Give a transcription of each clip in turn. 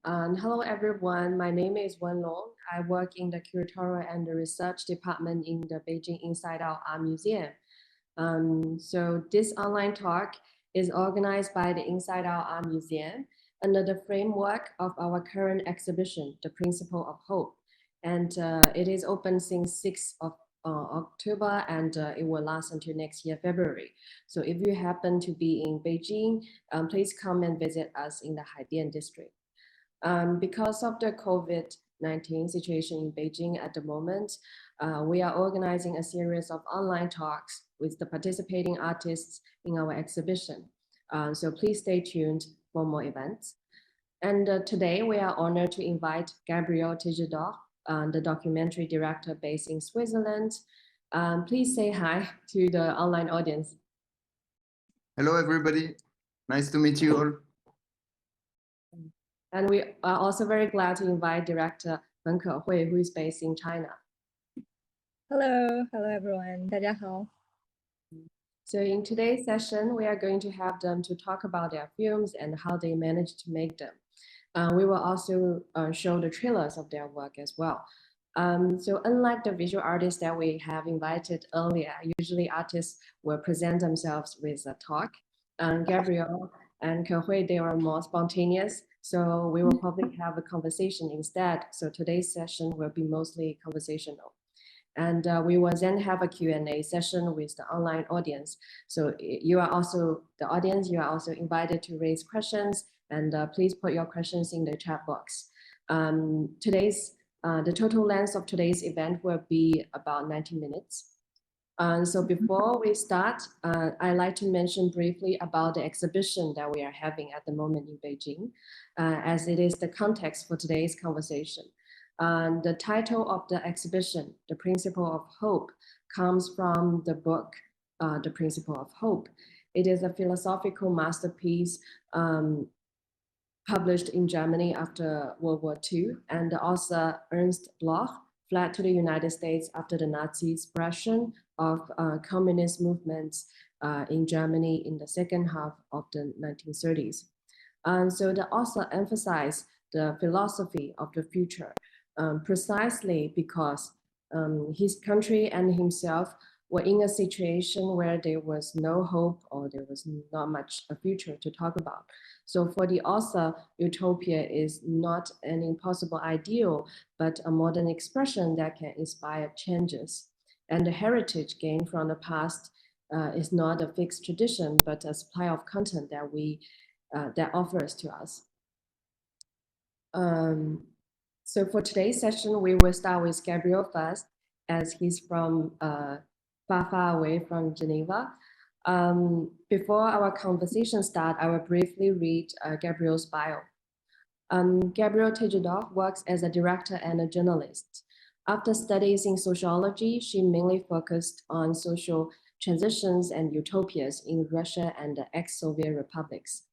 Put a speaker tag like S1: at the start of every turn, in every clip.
S1: Hello everyone, my name is Wenlong. I work in the curatorial and the research department in the Beijing Inside-Out Art Museum. So this online talk is organized by the Inside-Out Art Museum under the framework of our current exhibition, The Principle of Hope. And it is open since 6th of October, and it will last until next year, February. So if you happen to be in Beijing, please come and visit us in the Haidian district. Because of the COVID-19 situation in Beijing at the moment, we are organizing a series of online talks with the participating artists in our exhibition. So please stay tuned for more events. And today we are honored to invite Gabriel Tejedor, the documentary director based in Switzerland. Please say hi to the online audience.
S2: Hello, everybody. Nice to meet you all.
S1: And we are also very glad to invite director Feng Kehui, who is based in China.
S3: Hello everyone. 大家好.
S1: So in today's session, we are going to have them to talk about their films and how they managed to make them. We will also show the trailers of their work as well. So unlike the visual artists that we have invited earlier, usually artists will present themselves with a talk. Gabriel and Kehui, they are more spontaneous. So we will probably have a conversation instead. So today's session will be mostly conversational. And we will then have a Q&A session with the online audience. So you are also, the audience, you are also invited to raise questions, and please put your questions in the chat box. The total length of today's event will be about 90 minutes. So before we start, I'd like to mention briefly about the exhibition that we are having at the moment in Beijing, as it is the context for today's conversation. The title of the exhibition, The Principle of Hope, comes from the book, The Principle of Hope. It is a philosophical masterpiece published in Germany after World War II, and the author Ernst Bloch fled to the United States after the Nazi suppression of communist movements in Germany in the second half of the 1930s. And so the author emphasized the philosophy of the future precisely because his country and himself were in a situation where there was no hope or there was not much a future to talk about. So for the author, utopia is not an impossible ideal, but a modern expression that can inspire changes. And the heritage gained from the past is not a fixed tradition, but a supply of content that offers to us. So for today's session, we will start with Gabriel first, as he's from far away from Geneva. Before our conversation starts, I will briefly read Gabriel's bio. Gabriel Tejedor works as a director and a journalist. After studies in sociology, she mainly focused on social transitions and utopias in Russia and the ex-Soviet republics.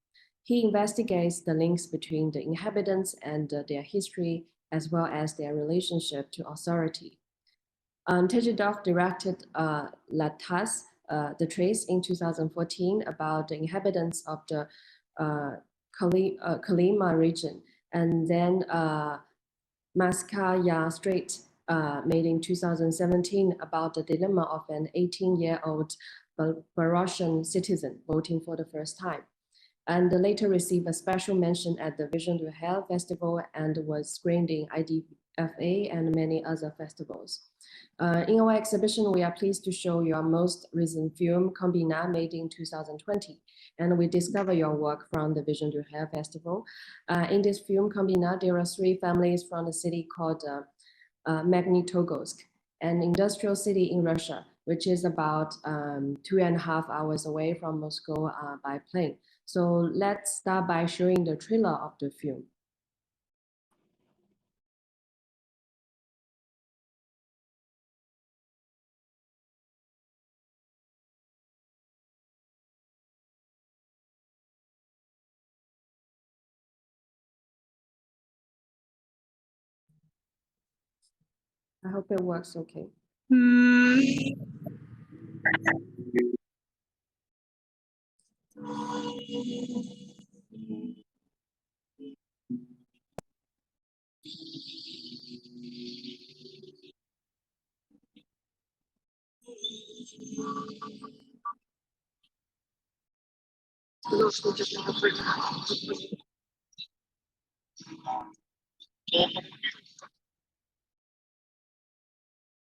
S1: He investigates the links between the inhabitants and their history, as well as their relationship to authority. Tejedor directed La Tasse, The Trace in 2014 about the inhabitants of the Kolyma region, and then Maskaya Strait made in 2017 about the dilemma of an 18-year-old Belarusian citizen voting for the first time. And later received a special mention at the Vision to Hell Festival and was screened in IDFA and many other festivals. In our exhibition, we are pleased to show your most recent film, Kombinat, made in 2020. And we discover your work from the Vision to Hell Festival. In this film, Kombinat, there are 3 families from the city called Magnitogorsk, an industrial city in Russia, which is about 2.5 hours away from Moscow by plane. So let's start by showing the trailer of the film. I hope it works okay.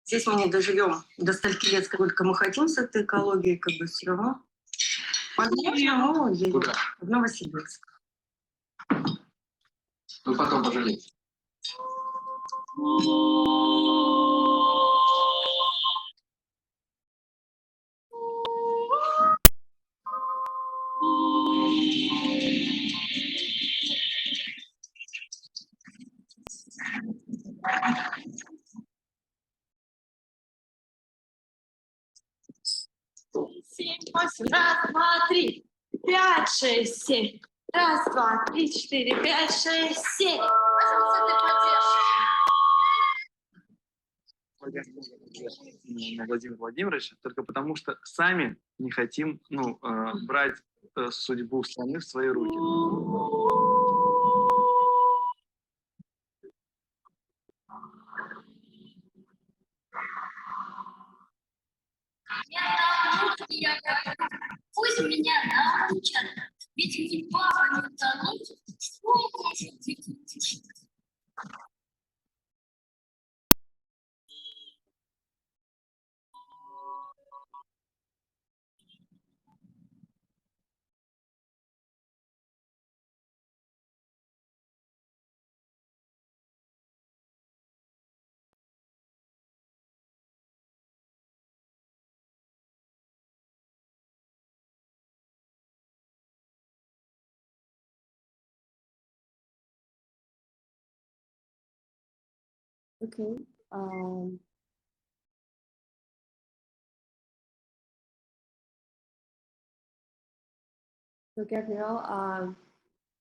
S4: Здесь мы не доживем до стольки лет, сколько мы хотим с этой экологией, как бы все равно. Возможно, едем в Новосибирск.
S2: Вы потом пожалеете.
S5: Семь, восемь, раз, два, три, пять, шесть, семь. Раз, два, три, четыре, пять, шесть, семь.
S6: На Владимира Владимировича только потому, что сами не хотим брать судьбу страны в свои руки.
S5: Пусть меня научат, ведь не папа не тонуть,
S1: Okay. So Gabriel,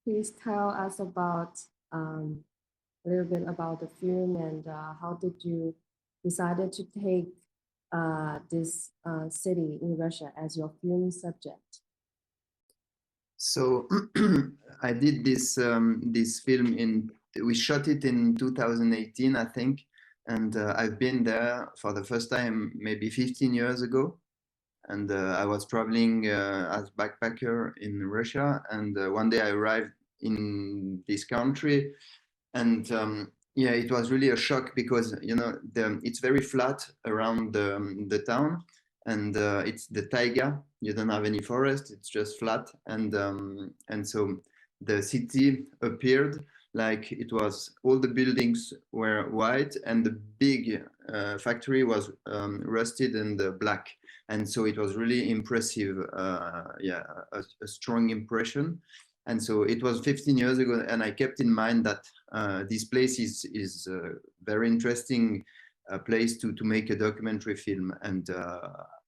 S1: please tell us about a little bit about the film and how did you decided to take this city in Russia as your film subject?
S2: So I did this film we shot it in 2018, I think, and I've been there for the first time maybe 15 years ago, and I was traveling as backpacker in Russia, and one day I arrived in this country, and yeah, it was really a shock because it's very flat around the town, and it's the taiga. You don't have any forest; it's just flat, and so the city appeared like it was all the buildings were white and the big factory was rusted and black, and so it was really impressive. Yeah, a strong impression. And so it was 15 years ago, and I kept in mind that this place is a very interesting place to make a documentary film. And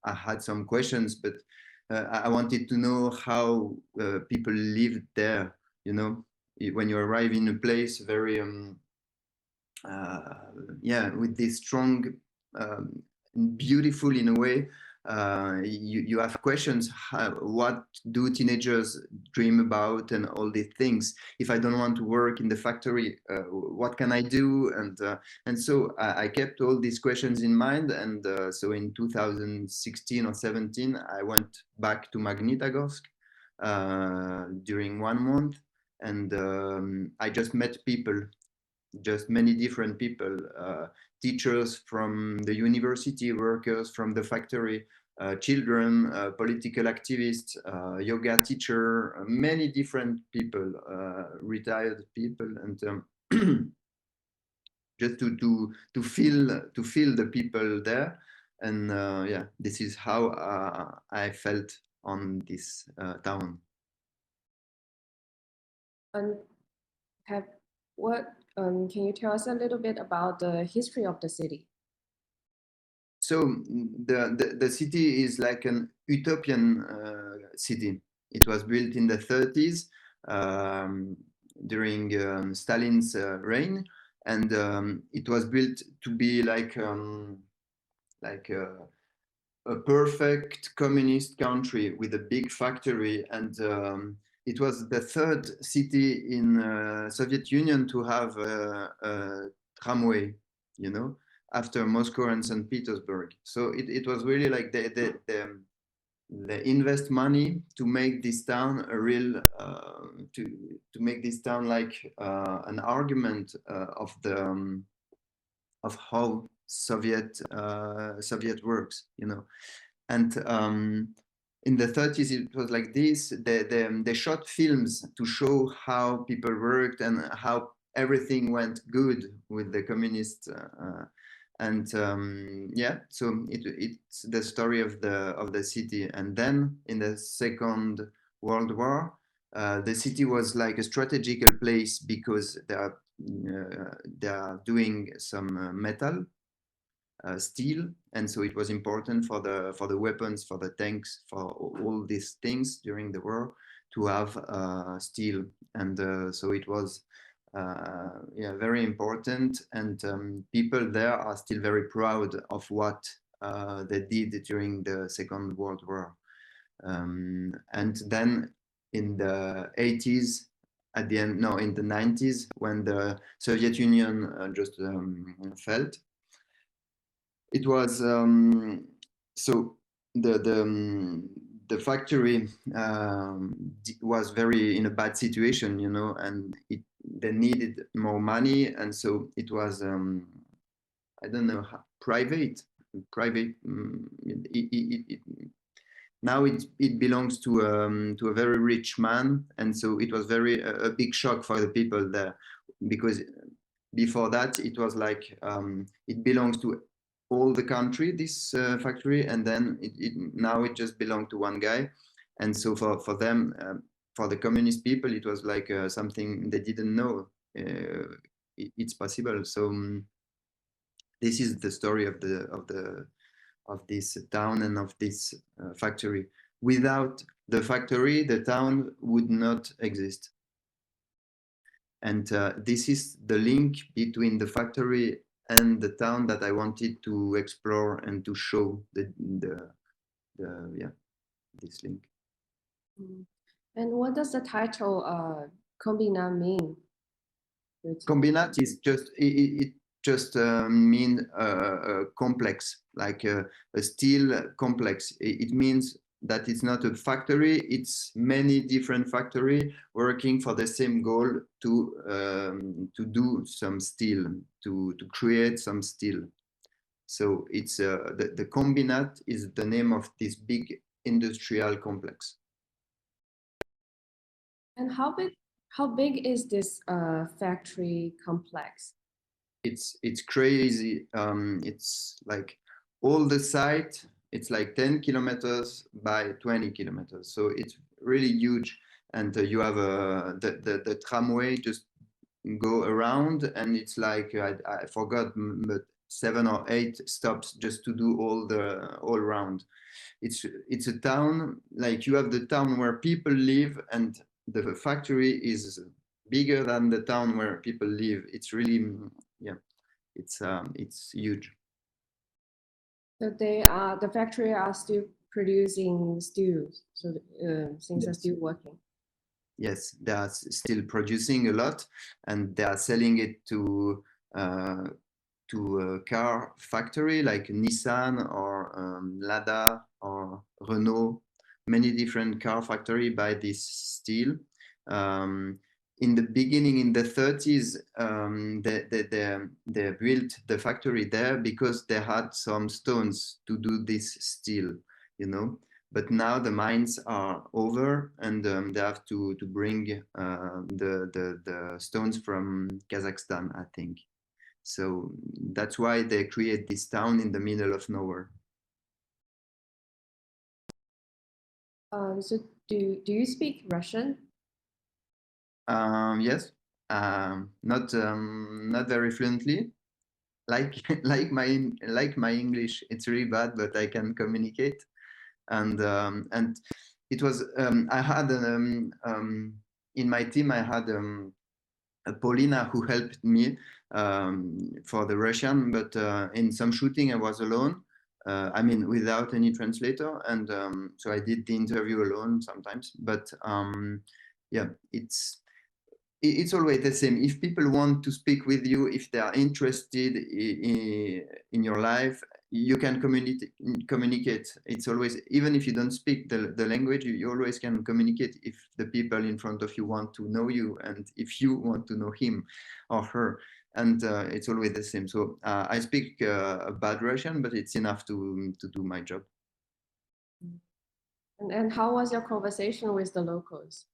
S2: I had some questions, but I wanted to know how people lived there. When you arrive in a place very, with this strong, beautiful in a way. You have questions. What do teenagers dream about and all these things? If I don't want to work in the factory, what can I do? And so I kept all these questions in mind. And so in 2016 or 17, I went back to Magnitogorsk during 1 month, and I just met people, just many different people. Teachers from the university, workers from the factory, children, political activists, yoga teacher, many different people, retired people, and just to feel the people there. And yeah, this is how I felt on this town.
S1: And can you tell us a little bit about the history of the city?
S2: So the city is like an utopian city. It was built in the 30s during Stalin's reign, and it was built to be like a perfect communist country with a big factory, and it was the third city in Soviet Union to have a tramway, after Moscow and St. Petersburg. So it was really like the they invest money to make this town a real to make this town like an argument of the of how Soviet works, you know. And in the 30s it was like this. They shot films to show how people worked and how everything went good with the communists. Yeah, so it's the story of the city. And then in the Second World War, the city was like a strategical place because they are doing some metal, steel, and so it was important for the weapons, for the tanks, for all these things during the war to have steel. And so it was yeah, very important, and people there are still very proud of what they did during the Second World War. And then in the 80s, at the end, no, in the 90s, when the Soviet Union just fell, it was so the factory was very in a bad situation, you know, and they needed more money, and so it was I don't know, private. Now it belongs to a very rich man, and so it was a big shock for the people there, because before that it was like it belongs to all the country, this factory, and then now it just belonged to one guy. And so for them, for the communist people, it was like something they didn't know it's possible. So this is the story of this town and of this factory. Without the factory, the town would not exist. And this is the link between the factory and the town that I wanted to explore and to show yeah, this link.
S1: And what does the title Kombinat mean?
S2: Kombinat is just it just means a complex, like a steel complex. It means that it's not a factory, it's many different factories working for the same goal to do some steel, to create some steel. So it's the Kombinat is the name of this big industrial complex.
S1: And how big is this factory complex?
S2: It's crazy. It's like all the site. It's like 10 kilometers by 20 kilometers. So it's really huge. And you have the tramway just go around, and it's like, I forgot, but 7 or 8 stops just to do all around. It's a town, like you have the town where people live, and the factory is bigger than the town where people live. It's really, yeah, it's huge.
S1: So the factory are still producing steel, so things are still working.
S2: Yes, they are still producing a lot, and they are selling it to a car factory like Nissan or Lada or Renault. Many different car factory buy this steel. In the beginning, in the 30s, they built the factory there because they had some stones to do this steel, you know. But now the mines are over, and they have to bring the stones from Kazakhstan, I think. So that's why they create this town in the middle of nowhere.
S1: So do you speak Russian?
S2: Yes, not very fluently. Like my English, it's really bad, but I can communicate. And it was I had in my team I had a Paulina who helped me for the Russian, but in some shooting I was alone. I mean, without any translator, and so I did the interview alone sometimes. But yeah, it's always the same. If people want to speak with you, if they are interested in your life, you can communicate. It's always, even if you don't speak the language, you always can communicate if the people in front of you want to know you and if you want to know him or her. And it's always the same. So I speak bad Russian, but it's enough to do my job.
S1: And how was your conversation with the locals?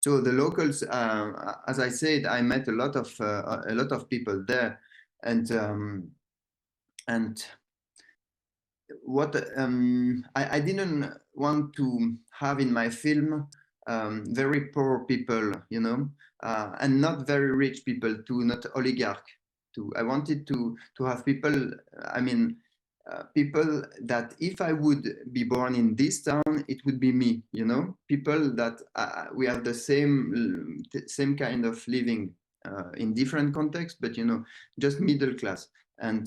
S2: So the locals, as I said, I met a lot of people there, and what I didn't want to have in my film very poor people, you know, and not very rich people too, not oligarch too. I wanted to have people, I mean, people that if I would be born in this town, it would be me, you know, people that we have the same kind of living in different contexts, but, you know, just middle class. And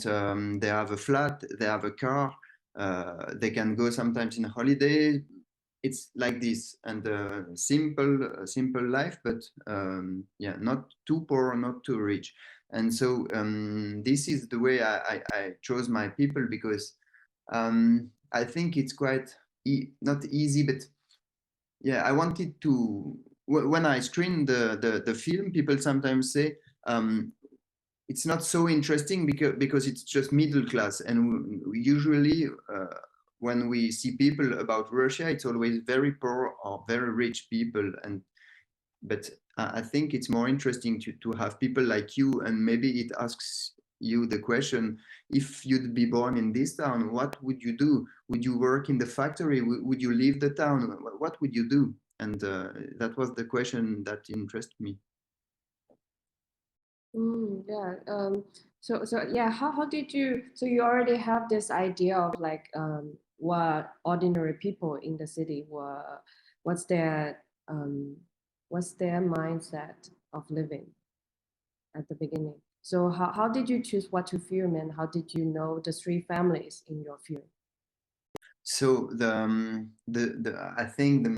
S2: they have a flat, they have a car, they can go sometimes in a holiday. It's like this, and simple life, but yeah, not too poor, not too rich. And so this is the way I chose my people, because I think it's quite not easy, but yeah, I wanted to, when I screen the film, people sometimes say it's not so interesting because it's just middle class, and we usually when we see people about Russia, it's always very poor or very rich people, but I think it's more interesting to have people like you, and maybe it asks you the question, if you'd be born in this town, what would you do? Would you work in the factory? Would you leave the town? What would you do? And that was the question that interested me.
S1: Yeah. So yeah, how did you, so you already have this idea of like what ordinary people in the city were, what's their mindset of living at the beginning? So how did you choose what to film, and how did you know the three families in your film?
S2: So I think the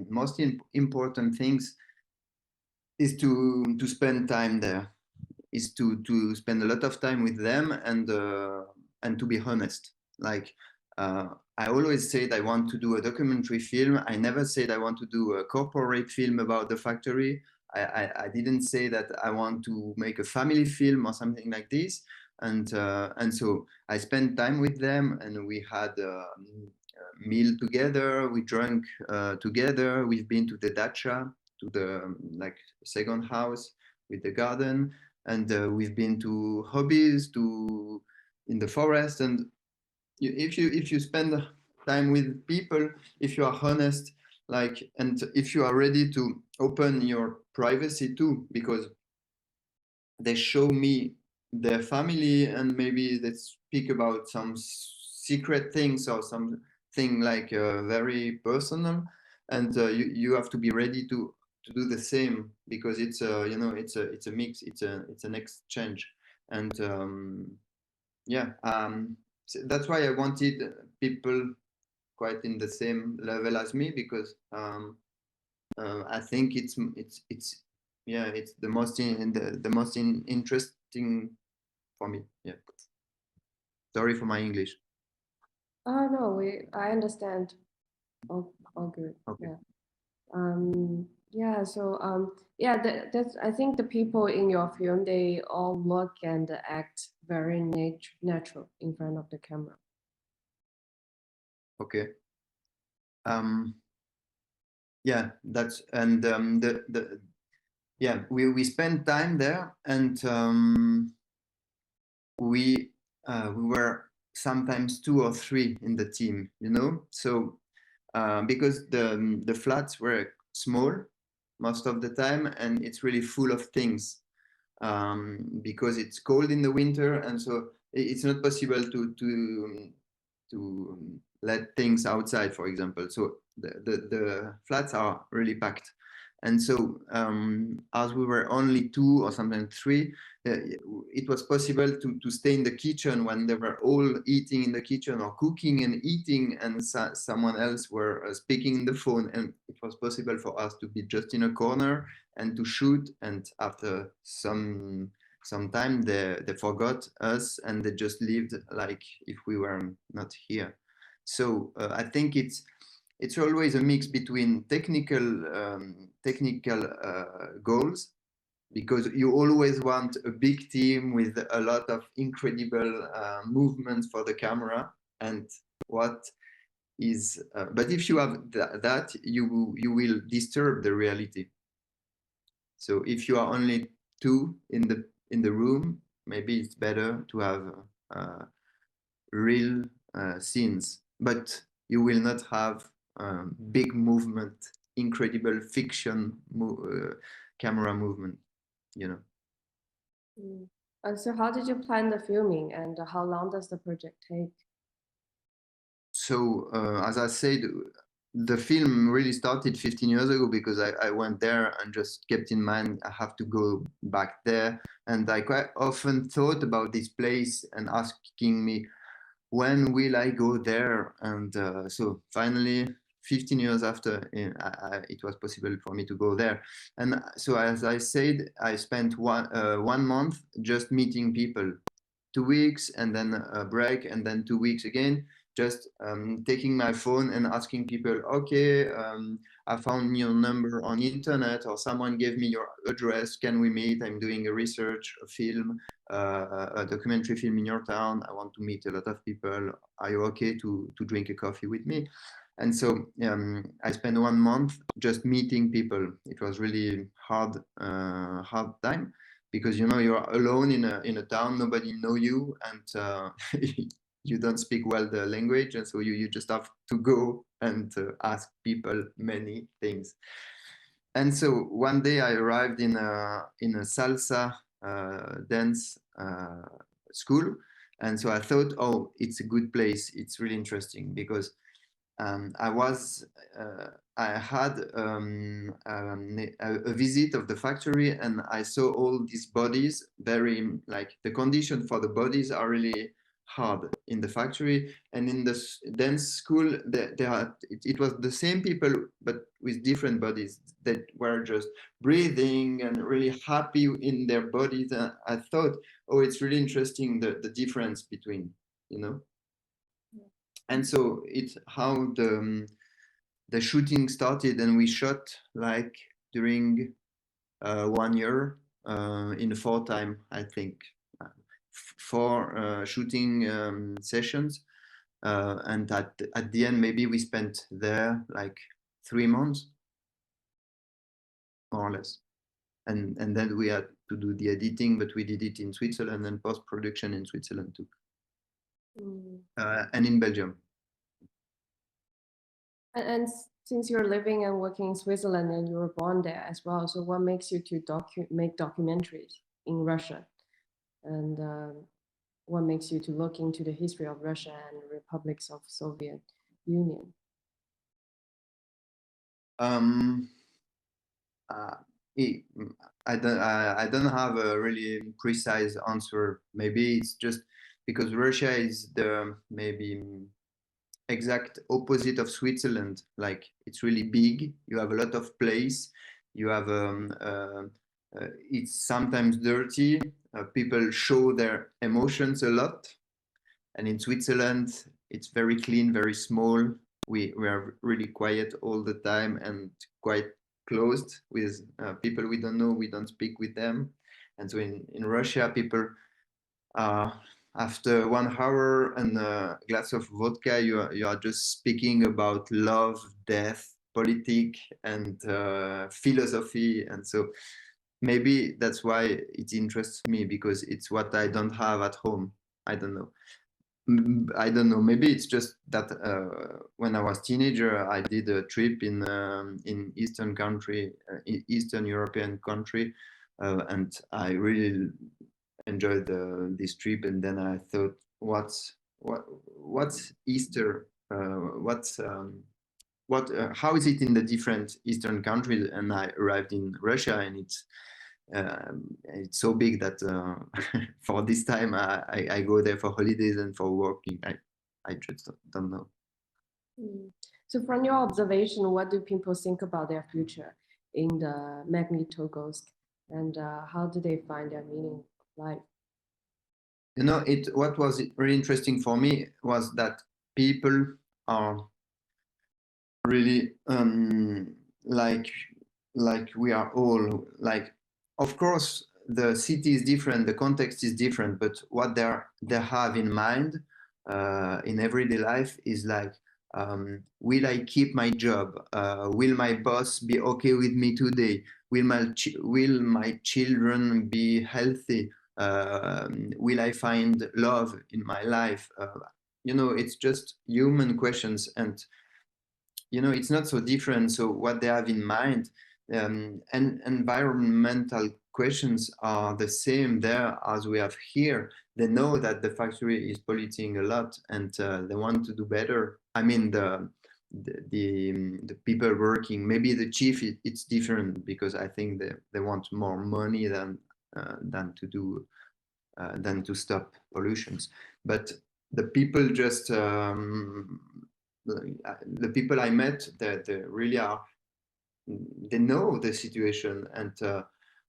S2: most important things is to spend time there, is to spend a lot of time with them, and to be honest. Like I always said I want to do a documentary film. I never said I want to do a corporate film about the factory. I didn't say that I want to make a family film or something like this. And so I spent time with them, and we had a meal together. We drank together. We've been to the dacha, to the like second house with the garden, and we've been to hobbies, to in the forest. And if you spend time with people, if you are honest, like, and if you are ready to open your privacy too, because they show me their family, and maybe they speak about some secret things or something like very personal, and you have to be ready to do the same, because it's you know, it's a mix, it's an exchange. And yeah, so that's why I wanted people quite in the same level as me, because I think it's yeah, it's the most interesting for me. Yeah. Sorry for my English.
S1: Oh no, I understand. All good.
S2: Okay.
S1: Yeah. Yeah. So yeah, that's, I think the people in your film, they all look and act very natural in front of the camera.
S2: Okay. Yeah, that's, and yeah, we spent time there, and we were sometimes 2 or 3 in the team, you know. So because the flats were small most of the time, and it's really full of things, because it's cold in the winter, and so it's not possible to let things outside, for example. So the flats are really packed. And so as we were only 2 or sometimes 3, it was possible to stay in the kitchen when they were all eating in the kitchen or cooking and eating, and someone else were speaking in the phone, and it was possible for us to be just in a corner and to shoot. And after some sometimes they forgot us and they just lived like if we were not here. So I think it's always a mix between technical goals, because you always want a big team with a lot of incredible movements for the camera, and what is but if you have that, you will disturb the reality. So if you are only two in the room, maybe it's better to have real scenes, but you will not have big movement, incredible fiction camera movement, you know.
S1: So how did you plan the filming, and how long does the project take?
S2: So as I said, the film really started 15 years ago, because I went there and just kept in mind I have to go back there, and I quite often thought about this place and asking me, when will I go there? And so finally, 15 years after, it was possible for me to go there. And so, as I said, I spent one month just meeting people, 2 weeks, and then a break, and then 2 weeks again, just taking my phone and asking people, okay, I found your number on the internet, or someone gave me your address, can we meet? I'm doing a research, a film, a documentary film in your town. I want to meet a lot of people. Are you okay to drink a coffee with me? And so I spent 1 month just meeting people. It was really hard time, because you're alone in a town, nobody know you, and you don't speak well the language, and so you just have to go and ask people many things. And so one day I arrived in a salsa dance school, and so I thought, oh, it's a good place. It's really interesting, because I had a visit of the factory, and I saw all these bodies, very, like, the conditions for the bodies are really hard in the factory. And in the dance school, it was the same people, but with different bodies that were just breathing and really happy in their bodies. And I thought, oh, it's really interesting, the difference between, And so it's how the shooting started, and we shot like during 1 year in 4 time, I think, 4 shooting sessions, and at the end maybe we spent there like 3 months, more or less, and then we had to do the editing, but we did it in Switzerland, and post-production in Switzerland too. And in Belgium.
S1: And since you're living and working in Switzerland and you were born there as well, so what makes you to make documentaries in Russia? And what makes you to look into the history of Russia and the republics of Soviet Union?
S2: I don't have a really precise answer. Maybe it's just because Russia is the maybe exact opposite of Switzerland. Like, it's really big. You have a lot of place. You have it's sometimes dirty. People show their emotions a lot. And in Switzerland, it's very clean, very small. We are really quiet all the time and quite closed with people we don't know. We don't speak with them. And so in Russia, people after 1 hour and a glass of vodka, you are just speaking about love, death, politics, and philosophy. And so maybe that's why it interests me, because it's what I don't have at home. I don't know. Maybe it's just that when I was teenager, I did a trip in Eastern European country, and I really enjoyed this trip. And then I thought, what's Easter? How is it in the different Eastern countries? And I arrived in Russia, and it's so big that for this time I go there for holidays and for working. I just don't know.
S1: So from your observation, what do people think about their future in the Magnitogorsk, and how do they find their meaning life?
S2: You know, what was really interesting for me was that people are really like we are all like, of course the city is different, the context is different, but what they have in mind in everyday life is like, will I keep my job? Will my boss be okay with me today? Will my children be healthy? Will I find love in my life? You know, it's just human questions, and you know, it's not so different. So what they have in mind, and environmental questions are the same there as we have here. They know that the factory is polluting a lot, and they want to do better. I mean, the people working, maybe the chief, it's different, because I think they want more money than to stop pollutions. But the people just the people I met, they really are, they know the situation, and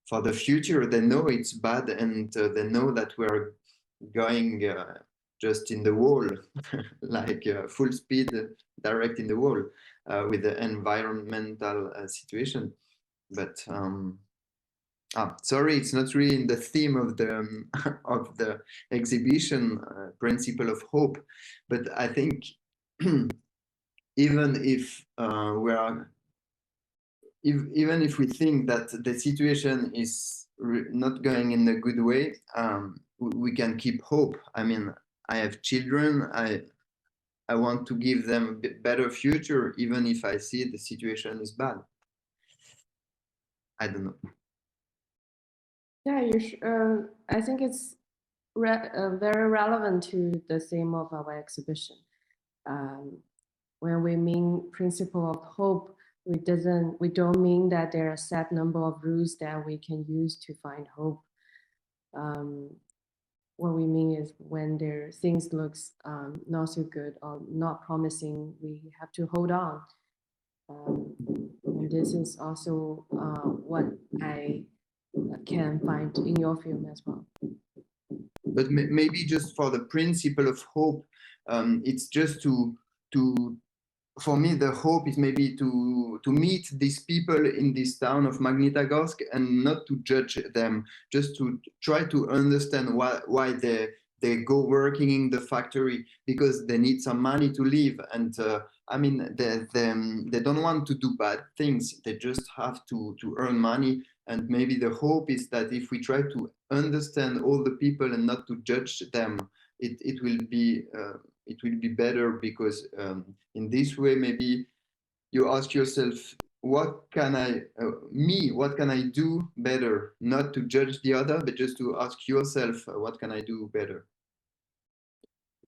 S2: for the future they know it's bad, and they know that we're going just in the wall, like full speed, direct in the wall, with the environmental situation. But sorry, it's not really in the theme of the exhibition, principle of hope, but I think even if even if we think that the situation is not going in a good way, we can keep hope. I mean, I have children. I want to give them a better future, even if I see the situation is bad. I don't know.
S1: Yeah, I think it's very relevant to the theme of our exhibition. When we mean principle of hope, we don't mean that there are a set number of rules that we can use to find hope. What we mean is when things looks not so good or not promising, we have to hold on. And this is also what I can find in your film as well.
S2: But maybe just for the principle of hope, it's just to for me, the hope is maybe to meet these people in this town of Magnitogorsk and not to judge them, just to try to understand why they go working in the factory, because they need some money to live. And I mean, they don't want to do bad things. They just have to earn money. And maybe the hope is that if we try to understand all the people and not to judge them, it will be better, because in this way, maybe you ask yourself, what can I do better? Not to judge the other, but just to ask yourself, what can I do better?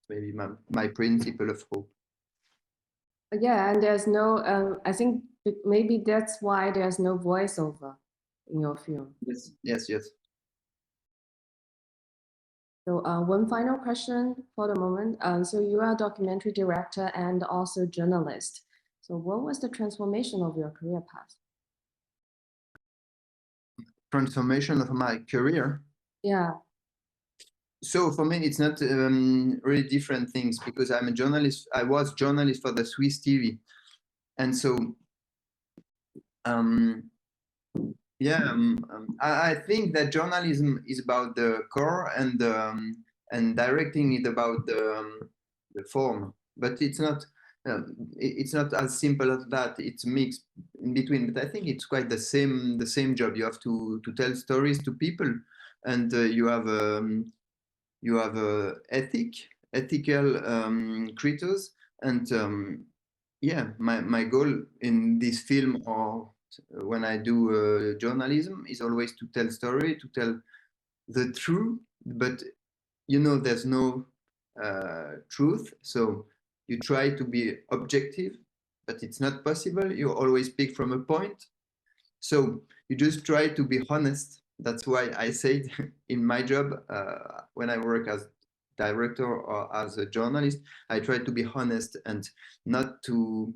S2: Maybe my principle of hope.
S1: Yeah, and there's no, I think maybe that's why there's no voiceover in your film.
S2: Yes.
S1: So one final question for the moment. So you are a documentary director and also journalist. So what was the transformation of your career path?
S2: Transformation of my career?
S1: Yeah.
S2: So for me, it's not really different things, because I'm a journalist. I was journalist for the Swiss TV. And so, I think that journalism is about the core, and directing it about the form. But it's not as simple as that. It's mixed in between. But I think it's quite the same job. You have to tell stories to people, and you have ethical creators, and my goal in this film, or when I do journalism, is always to tell story, to tell the truth. But you know, there's no truth, so you try to be objective, but it's not possible. You always speak from a point, so you just try to be honest. That's why I said in my job, when I work as director or as a journalist, I try to be honest and not to.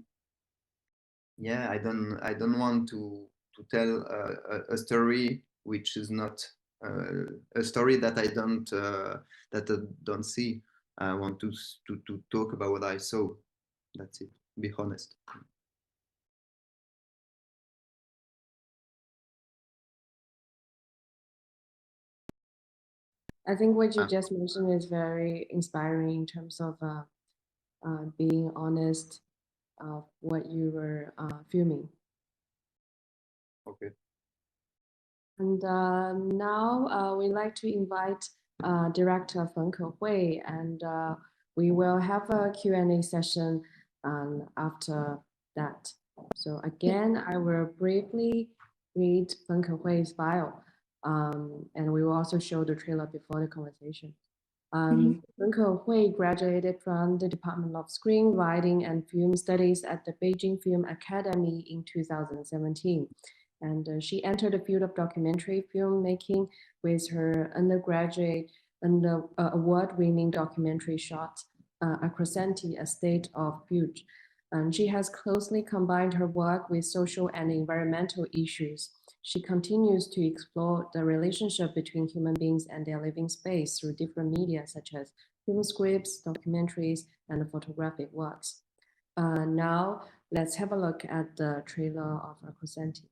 S2: I don't want to tell a story which is not a story that I don't see. I want to talk about what I saw. That's it. Be honest.
S1: I think what you just mentioned is very inspiring in terms of being honest of what you were filming.
S2: Okay.
S1: And now we'd like to invite director Feng Kehui, and we will have a Q&A session after that. So again, I will briefly read Feng Kehui's bio, and we will also show the trailer before the conversation. Feng Kehui graduated from the Department of Screenwriting and Film Studies at the Beijing Film Academy in 2017. And she entered the field of documentary filmmaking with her undergraduate and award-winning documentary short, Acrosanti, A State of Fugue. And she has closely combined her work with social and environmental issues. She continues to explore the relationship between human beings and their living space through different media, such as film scripts, documentaries, and photographic works. Now, let's have a look at the trailer of Acrosanti.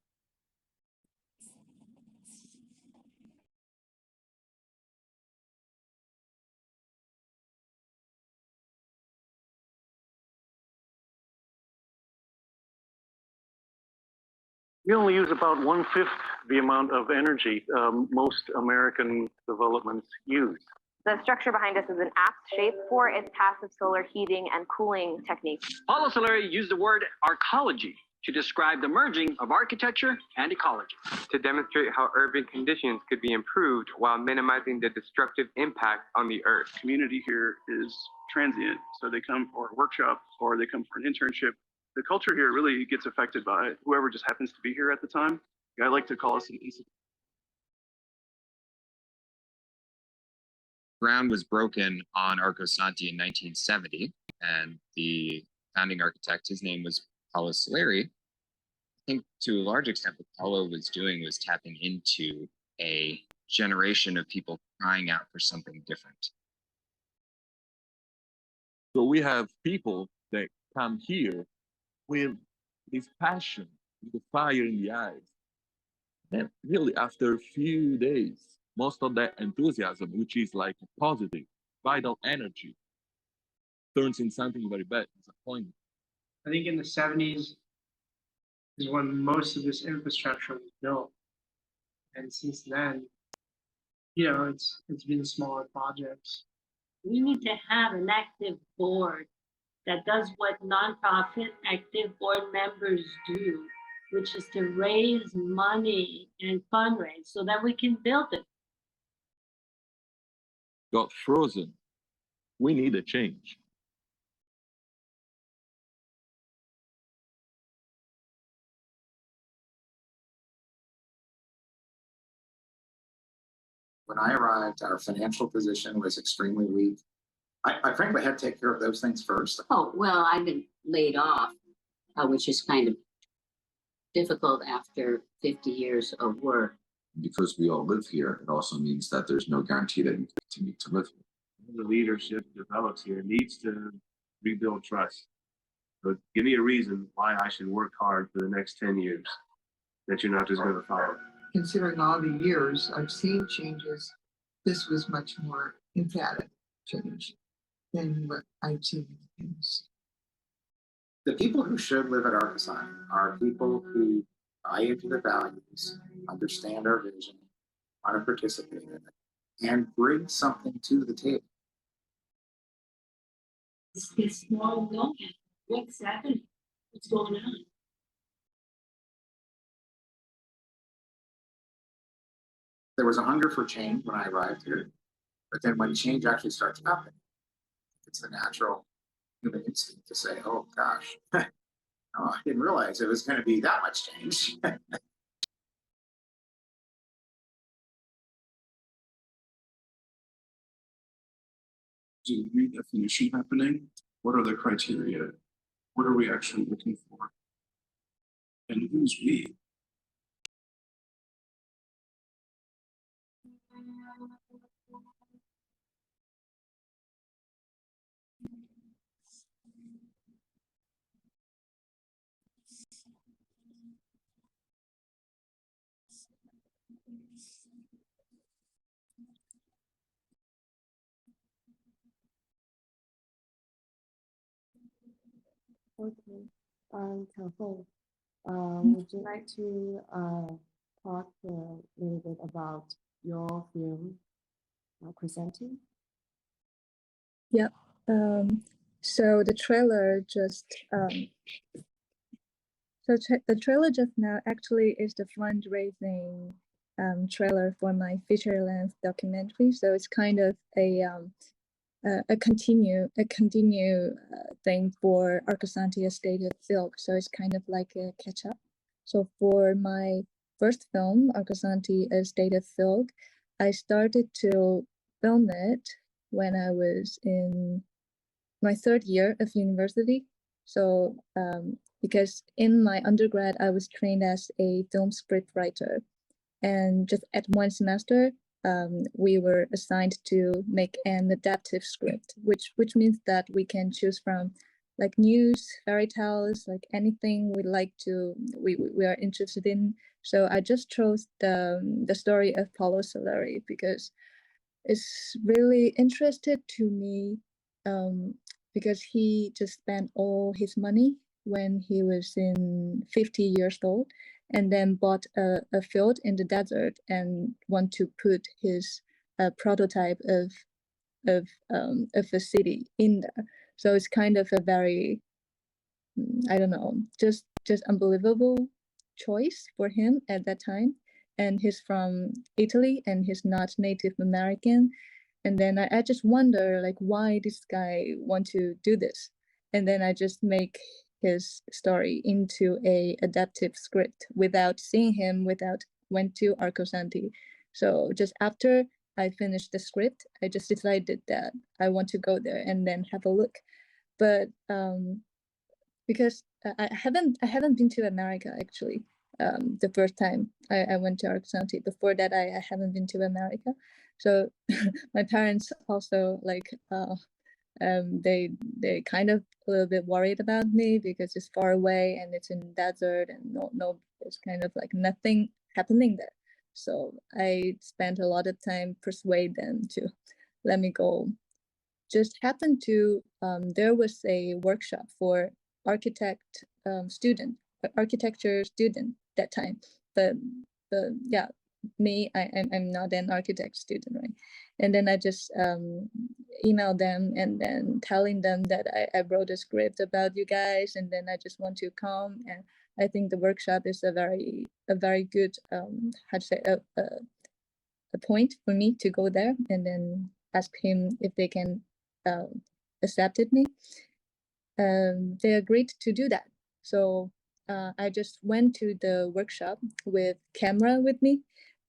S7: We only use about 1/5 the amount of energy most American developments use.
S8: The structure behind us is an apt shape for its passive solar heating and cooling technique.
S9: Paulo Soleri used the word arcology to describe the merging of architecture and ecology.
S10: To demonstrate how urban conditions could be improved while minimizing the destructive impact on the earth.
S11: Community here is transient, so they come for a workshop or they come for an internship. The culture here really gets affected by whoever just happens to be here at the time. I like to call us an institute.
S12: Ground was broken on Arcosanti in 1970, and the founding architect, his name was Paulo Soleri. I think to a large extent what Paulo was doing was tapping into a generation of people crying out for something different.
S13: So we have people that come here with this passion, with the fire in the eyes. And really, after a few days, most of that enthusiasm, which is like a positive, vital energy, turns in something very bad, disappointment.
S14: I think in the 70s is when most of this infrastructure was built. And since then, you know, it's been smaller projects.
S15: We need to have an active board that does what nonprofit active board members do, which is to raise money and fundraise so that we can build it.
S13: Got frozen. We need a change.
S16: When I arrived, our financial position was extremely weak. I frankly had to take care of those things first.
S17: Oh, well, I've been laid off, which is kind of difficult after 50 years of work.
S18: Because we all live here, it also means that there's no guarantee that you continue to live here.
S11: The leadership develops here needs to rebuild trust. But give me a reason why I should work hard for the next 10 years that you're not just going to follow.
S19: Considering all the years I've seen changes, this was much more emphatic change than what I've seen in the past.
S16: The people who should live at Arcosanti are people who buy into the values, understand our vision, want to participate in it, and bring something to the table.
S15: It's small going. What's happening? What's going on?
S16: There was a hunger for change when I arrived here, but then when change actually starts happening, it's the natural human instinct to say, oh gosh, oh, I didn't realize it was going to be that much change.
S11: Is a redefinition happening? What are the criteria? What are we actually looking for? And who's we?
S1: Okay. Kang-Ho, would you like to talk a little bit about your film presenting?
S3: Yeah. So the trailer just the trailer just now actually is the fundraising trailer for my feature-length documentary. So it's kind of a continue thing for Arcosanti Estate film. So it's kind of like a catch-up. So for my first film, Arcosanti Estate film, I started to film it when I was in my third year of university. So because in my undergrad, I was trained as a film script writer, and just at one semester, we were assigned to make an adaptive script, which means that we can choose from like news, fairy tales, like anything we are interested in. So I just chose the story of Paulo Soleri because it's really interested to me, because he just spent all his money when he was 50 years old, and then bought a field in the desert and want to put his prototype of a city in there. So it's kind of a very, I don't know, just unbelievable choice for him at that time. And he's from Italy and he's not Native American. And then I just wonder, like, why this guy want to do this? And then I just make his story into a adaptive script without seeing him, went to Arcosanti. So just after I finished the script, I just decided that I want to go there and then have a look. But because I haven't been to America actually. The first time I went to Arcosanti. Before that, I haven't been to America. So my parents also like they kind of a little bit worried about me because it's far away and it's in the desert and no there's kind of like nothing happening there. So I spent a lot of time persuade them to let me go. Just happened to there was a workshop for architecture student that time, but yeah, me, I'm not an architect student, right? And then I just emailed them and then telling them that I wrote a script about you guys, and then I just want to come. And I think the workshop is a very good how to say a point for me to go there and then ask him if they can accepted me. They agreed to do that. So I just went to the workshop with camera with me,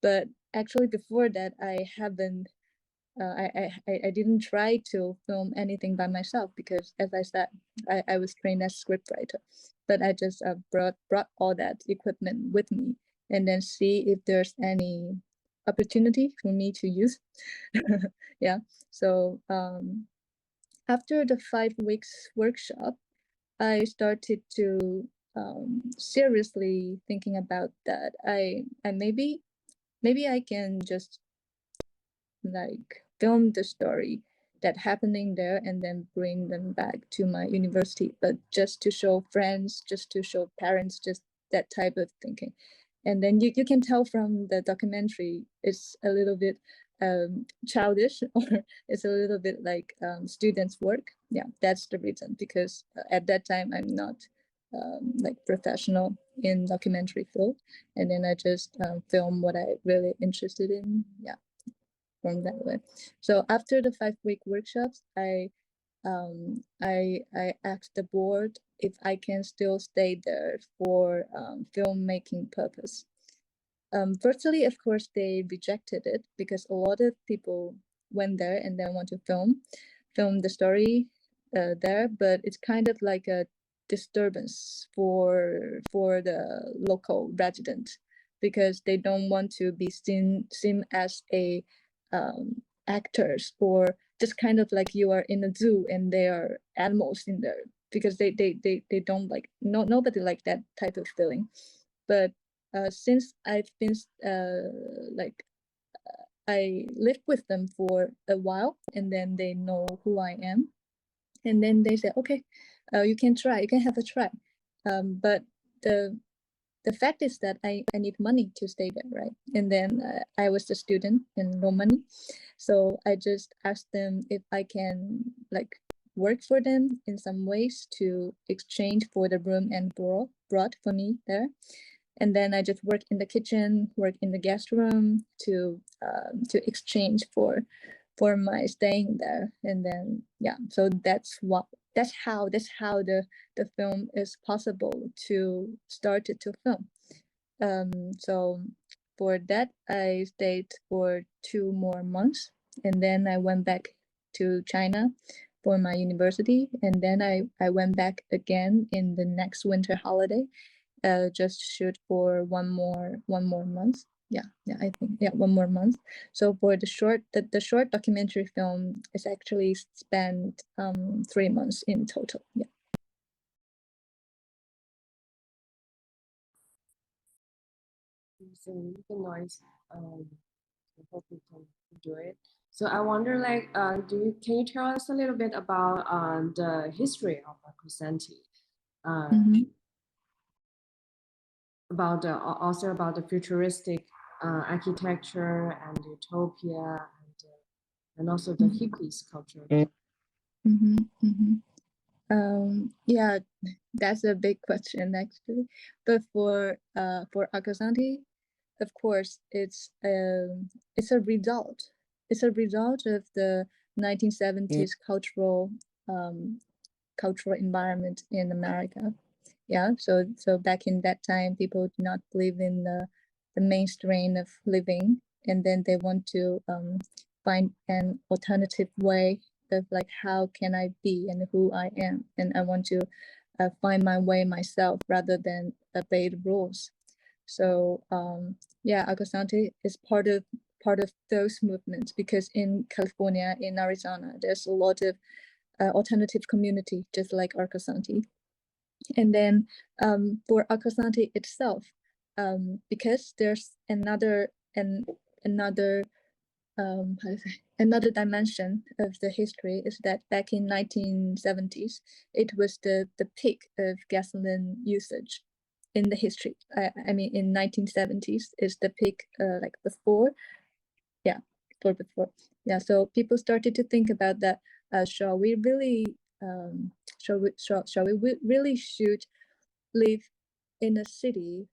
S3: but actually before that I haven't I didn't try to film anything by myself because, as I said, I was trained as scriptwriter, but I just brought all that equipment with me and then see if there's any opportunity for me to use. Yeah, so after the 5 weeks workshop, I started to seriously thinking about that. I maybe I can just like film the story that happening there and then bring them back to my university, but just to show friends, just to show parents, just that type of thinking. And then you can tell from the documentary, it's a little bit childish, or it's a little bit like students' work. Yeah, that's the reason, because at that time I'm not like professional in documentary film, and then I just film what I really interested in. Yeah, from that way. So after the 5-week workshops, I asked the board if I can still stay there for filmmaking purpose. Firstly, of course, they rejected it because a lot of people went there and then want to film the story there, but it's kind of like a disturbance for the local resident because they don't want to be seen as a actors, or just kind of like you are in a zoo and there are animals in there, because they don't like, nobody like that type of feeling. But since I've been I lived with them for a while, and then they know who I am, and then they said, okay, you can try, you can have a try. But the fact is that I need money to stay there, right? And then I was a student and no money. So I just asked them if I can like work for them in some ways to exchange for the room and brought for me there. And then I just work in the kitchen, work in the guest room to exchange for my staying there. And then yeah, so that's how the film is possible to start to film. So for that I stayed for 2 more months, and then I went back to China for my university, and then I went back again in the next winter holiday, just shoot for one more month. I think 1 more month. So for the short documentary film is actually spent 3 months in total. Yeah.
S1: It's a really good noise. I hope we can do it. So I wonder, like, can you tell us a little bit about the history of Akrosanti? Also about the futuristic architecture and utopia, and also the hippies culture.
S3: Yeah, that's a big question actually. But for Akrosanti, of course, it's a result. It's a result of the 1970s cultural environment in America. Yeah, so back in that time, people do not believe in the mainstream of living, and then they want to find an alternative way of like, how can I be and who I am, and I want to find my way myself rather than obey the rules. So yeah, Akrosanti is part of those movements, because in California, in Arizona, there's a lot of alternative community just like Akrosanti. And then for Akrosanti itself, because there's another dimension of the history, is that back in 1970s, it was the peak of gasoline usage in the history. I mean, in 1970s is the peak, like before. Yeah, so people started to think about that. Shall we really should live in a city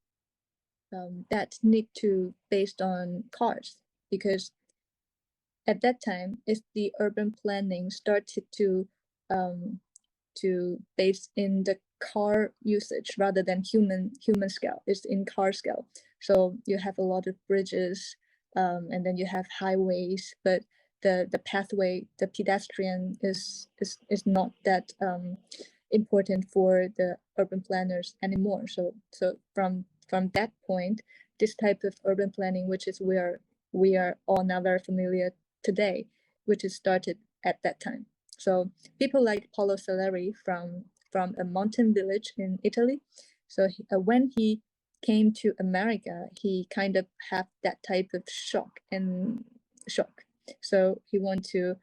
S3: that need to based on cars? Because at that time, is the urban planning started to base in the car usage rather than human scale. It's in car scale. So you have a lot of bridges, and then you have highways, but the pathway, the pedestrian is not that important for the urban planners anymore. So from that point, this type of urban planning, which is where we are all now very familiar today, which is started at that time. So people like Paulo Soleri from a mountain village in Italy. So when he came to America, he kind of had that type of shock. So he want to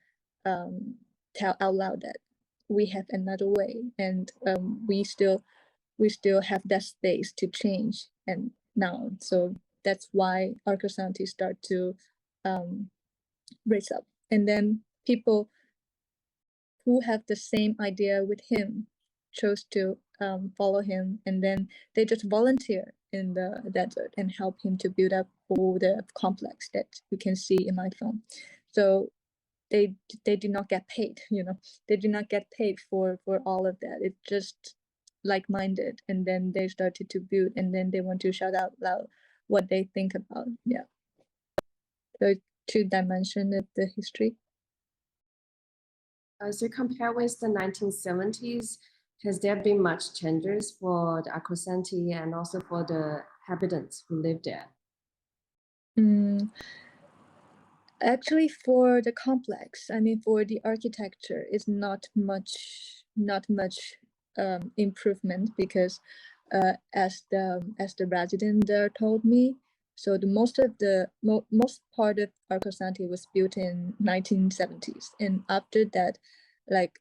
S3: tell out loud that we have another way, and we still have that space to change. And now, so that's why Akrosanti start to raise up, and then people who have the same idea with him chose to follow him, and then they just volunteer in the desert and help him to build up all the complex that you can see in my film. So they did not get paid, they did not get paid for all of that. It's just like-minded, and then they started to build, and then they want to shout out loud what they think about. Yeah, so 2 dimensions of the history.
S1: So compare with the 1970s, has there been much changes for the Akrosanti and also for the inhabitants who live there?
S3: Actually, for the complex, I mean, for the architecture, is not much improvement, because as the resident there told me, so the most part of Akrosanti was built in 1970s, and after that, like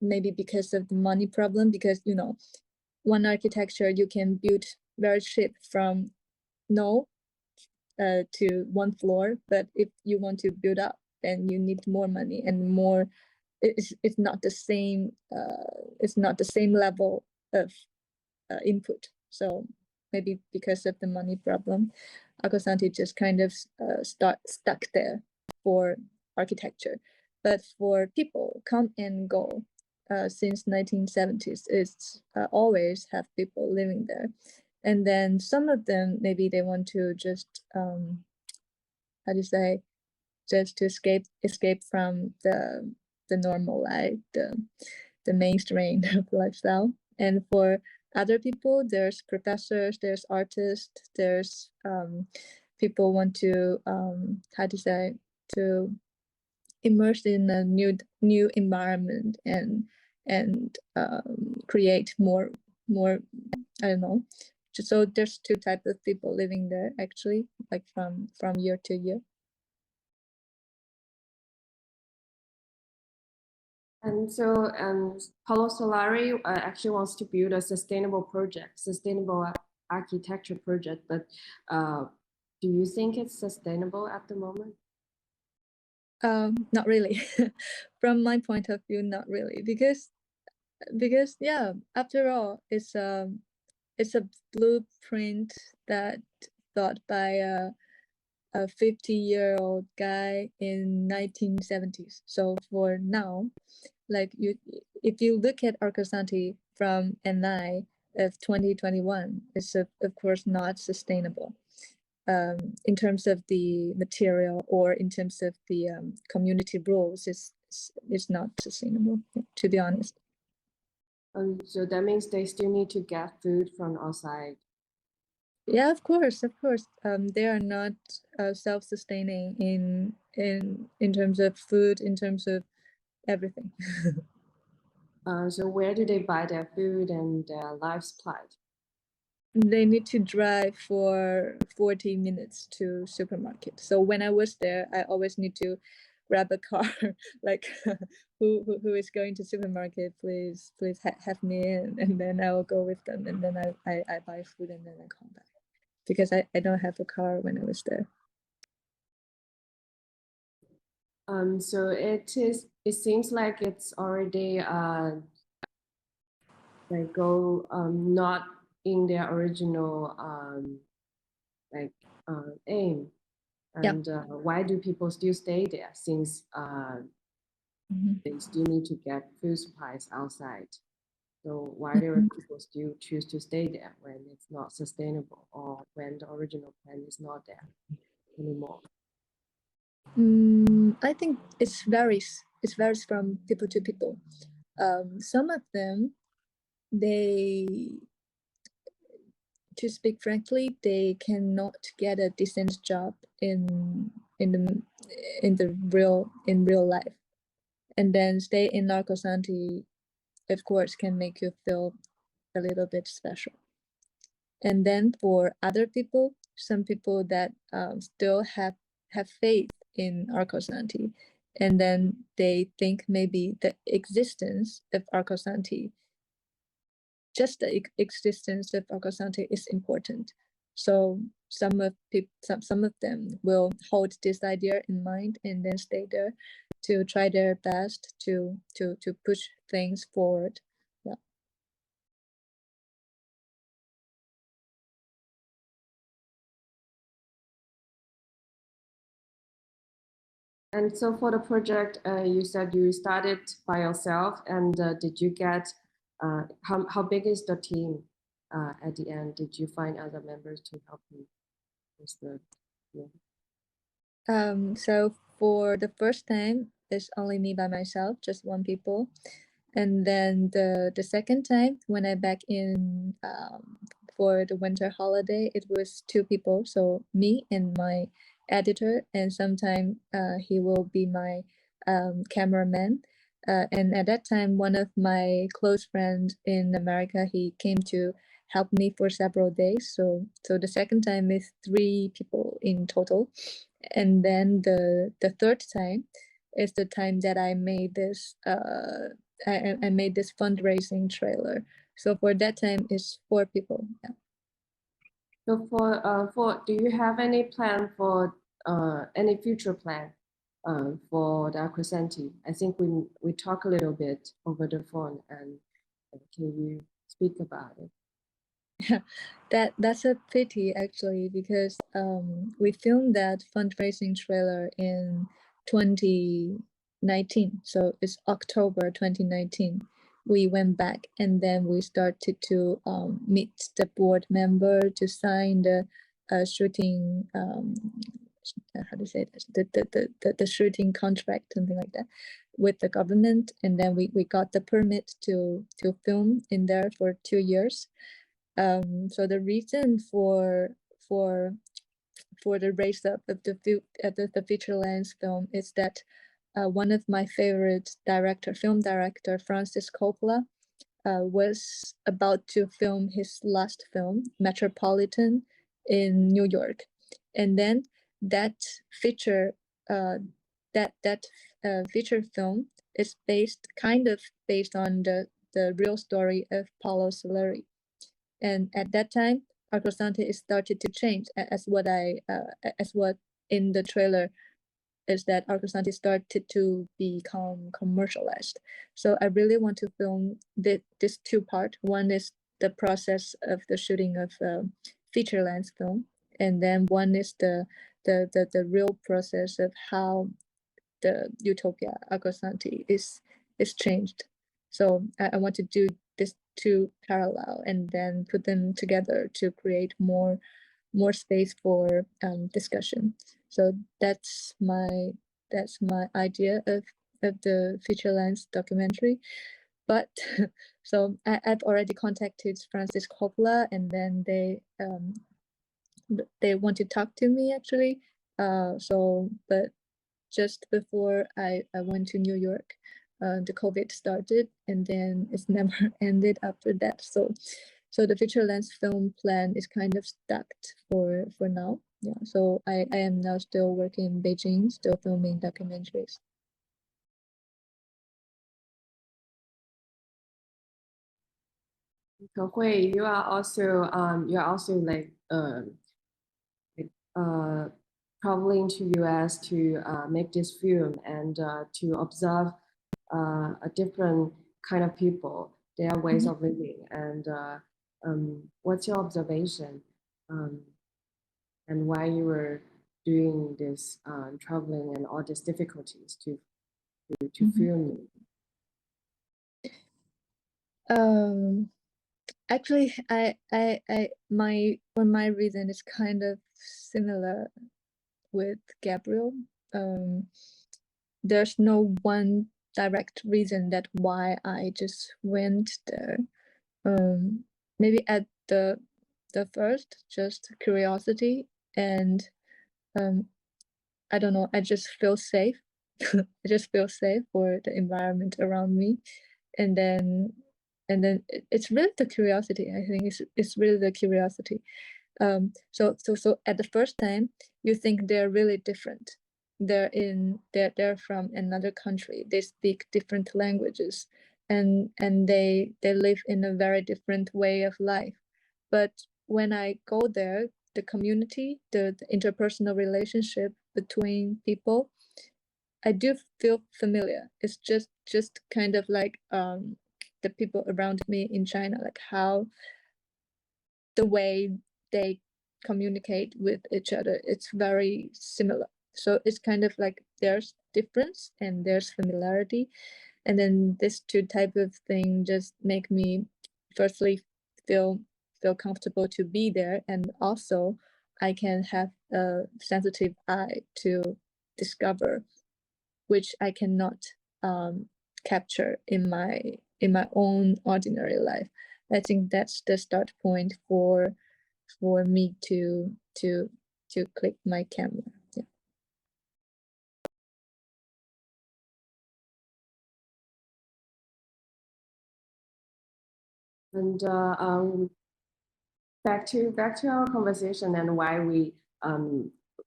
S3: maybe because of the money problem, because one architecture you can build very cheap from no to one floor, but if you want to build up, then you need more money and more. It's not the same. It's not the same level of input. So maybe because of the money problem, Arcosanti just kind of stuck there for architecture. But for people come and go since 1970s, it's always have people living there. And then some of them, maybe they want to just, just to escape from the normal life, the mainstream of lifestyle. And for other people, there's professors, there's artists, there's people want to, to immerse in a new environment and create more, I don't know. So there's two types of people living there, actually, like from year to year.
S1: And so Paulo Solari actually wants to build a sustainable architecture project, but do you think it's sustainable at the moment?
S3: Not really. From my point of view, not really, because yeah, after all, it's a blueprint that thought by a 50-year-old guy in 1970s. So for now, like if you look at Arcosanti from an eye of 2021, it's of course not sustainable in terms of the material or in terms of the community rules. It's not sustainable, to be honest.
S1: So that means they still need to get food from outside.
S3: Yeah, of course. They are not self-sustaining in terms of food, in terms of everything.
S1: So where do they buy their food and their life supply?
S3: They need to drive for 40 minutes to supermarket. So when I was there, I always need to grab a car, like who is going to supermarket, please have me in, and then I will go with them, and then I buy food and then I come back, because I don't have a car when I was there.
S1: So it seems like it's already not in their original aim. And why do people still stay there, since they still need to get food supplies outside? So why do people still choose to stay there when it's not sustainable, or when the original plan is not there anymore?
S3: I think it varies from people to people. Some of them, to speak frankly, they cannot get a decent job in real life, and then stay in Arcosanti, of course, can make you feel a little bit special. And then for other people, some people that still have faith in Arcosanti, and then they think maybe the existence of Arcosanti, just the existence of Arcosanti is important. So some of them will hold this idea in mind and then stay there to try their best to push things forward. Yeah.
S1: And so for the project, you said you started by yourself, and did you get, how big is the team at the end? Did you find other members to help you with the,
S3: so for the first time, it's only me by myself, just one people. And then the second time, when I back in for the winter holiday, it was two people, so me and my editor, and sometime he will be my cameraman. And at that time, one of my close friends in America, he came to help me for several days. So the second time is 3 people in total. And then the third time is the time that I made this I made this fundraising trailer. So for that time, it's 4 people. Yeah.
S1: So do you have any plan for any future plan for the Acrosanti? I think we talk a little bit over the phone, and can you speak about it?
S3: That's a pity actually, because we filmed that fundraising trailer in 2019. So it's October 2019. We went back and then we started to meet the board member to sign the shooting how to say that, the shooting contract, something like that, with the government, and then we got the permit to film in there for 2 years. So the reason for the raise up of the feature length film is that one of my favorite film director, Francis Coppola, was about to film his last film, Metropolitan, in New York, and then that feature feature film is kind of based on the real story of Paolo Soleri. And at that time, Acrosanti started to change, as what in the trailer is that Acrosanti started to become commercialized. So I really want to film this 2 part. One is the process of the shooting of feature length film, and then one is the real process of how the utopia Acrosanti is changed. So I want to do this 2 parallel and then put them together to create more space for discussion. So that's my idea of the feature length documentary. But so I've already contacted Francis Coppola, and then they want to talk to me actually. But just before I went to New York, the COVID started, and then it's never ended after that. So the feature length film plan is kind of stuck for now. Yeah. So I am now still working in Beijing, still filming documentaries.
S1: Kehui, you are also like traveling to US to make this film and to observe a different kind of people, their ways of living, and what's your observation and why you were doing this traveling and all these difficulties to film?
S3: Actually, my reason is kind of similar with Gabriel. There's no one direct reason that why I just went there. Maybe at the first, just curiosity, and I don't know, I just feel safe. I just feel safe for the environment around me, and then it's really the curiosity. I think it's really the curiosity. So at the first time, you think they're really different. They're from another country. They speak different languages, and they live in a very different way of life. But when I go there, the community, the interpersonal relationship between people, I do feel familiar. It's just kind of like the people around me in China, like how the way they communicate with each other, it's very similar. So it's kind of like there's difference and there's familiarity, and then this 2 type of thing just make me firstly feel comfortable to be there, and also I can have a sensitive eye to discover, which I cannot capture in my own ordinary life. I think that's the start point for me to click my camera. Yeah.
S1: And back to our conversation and why we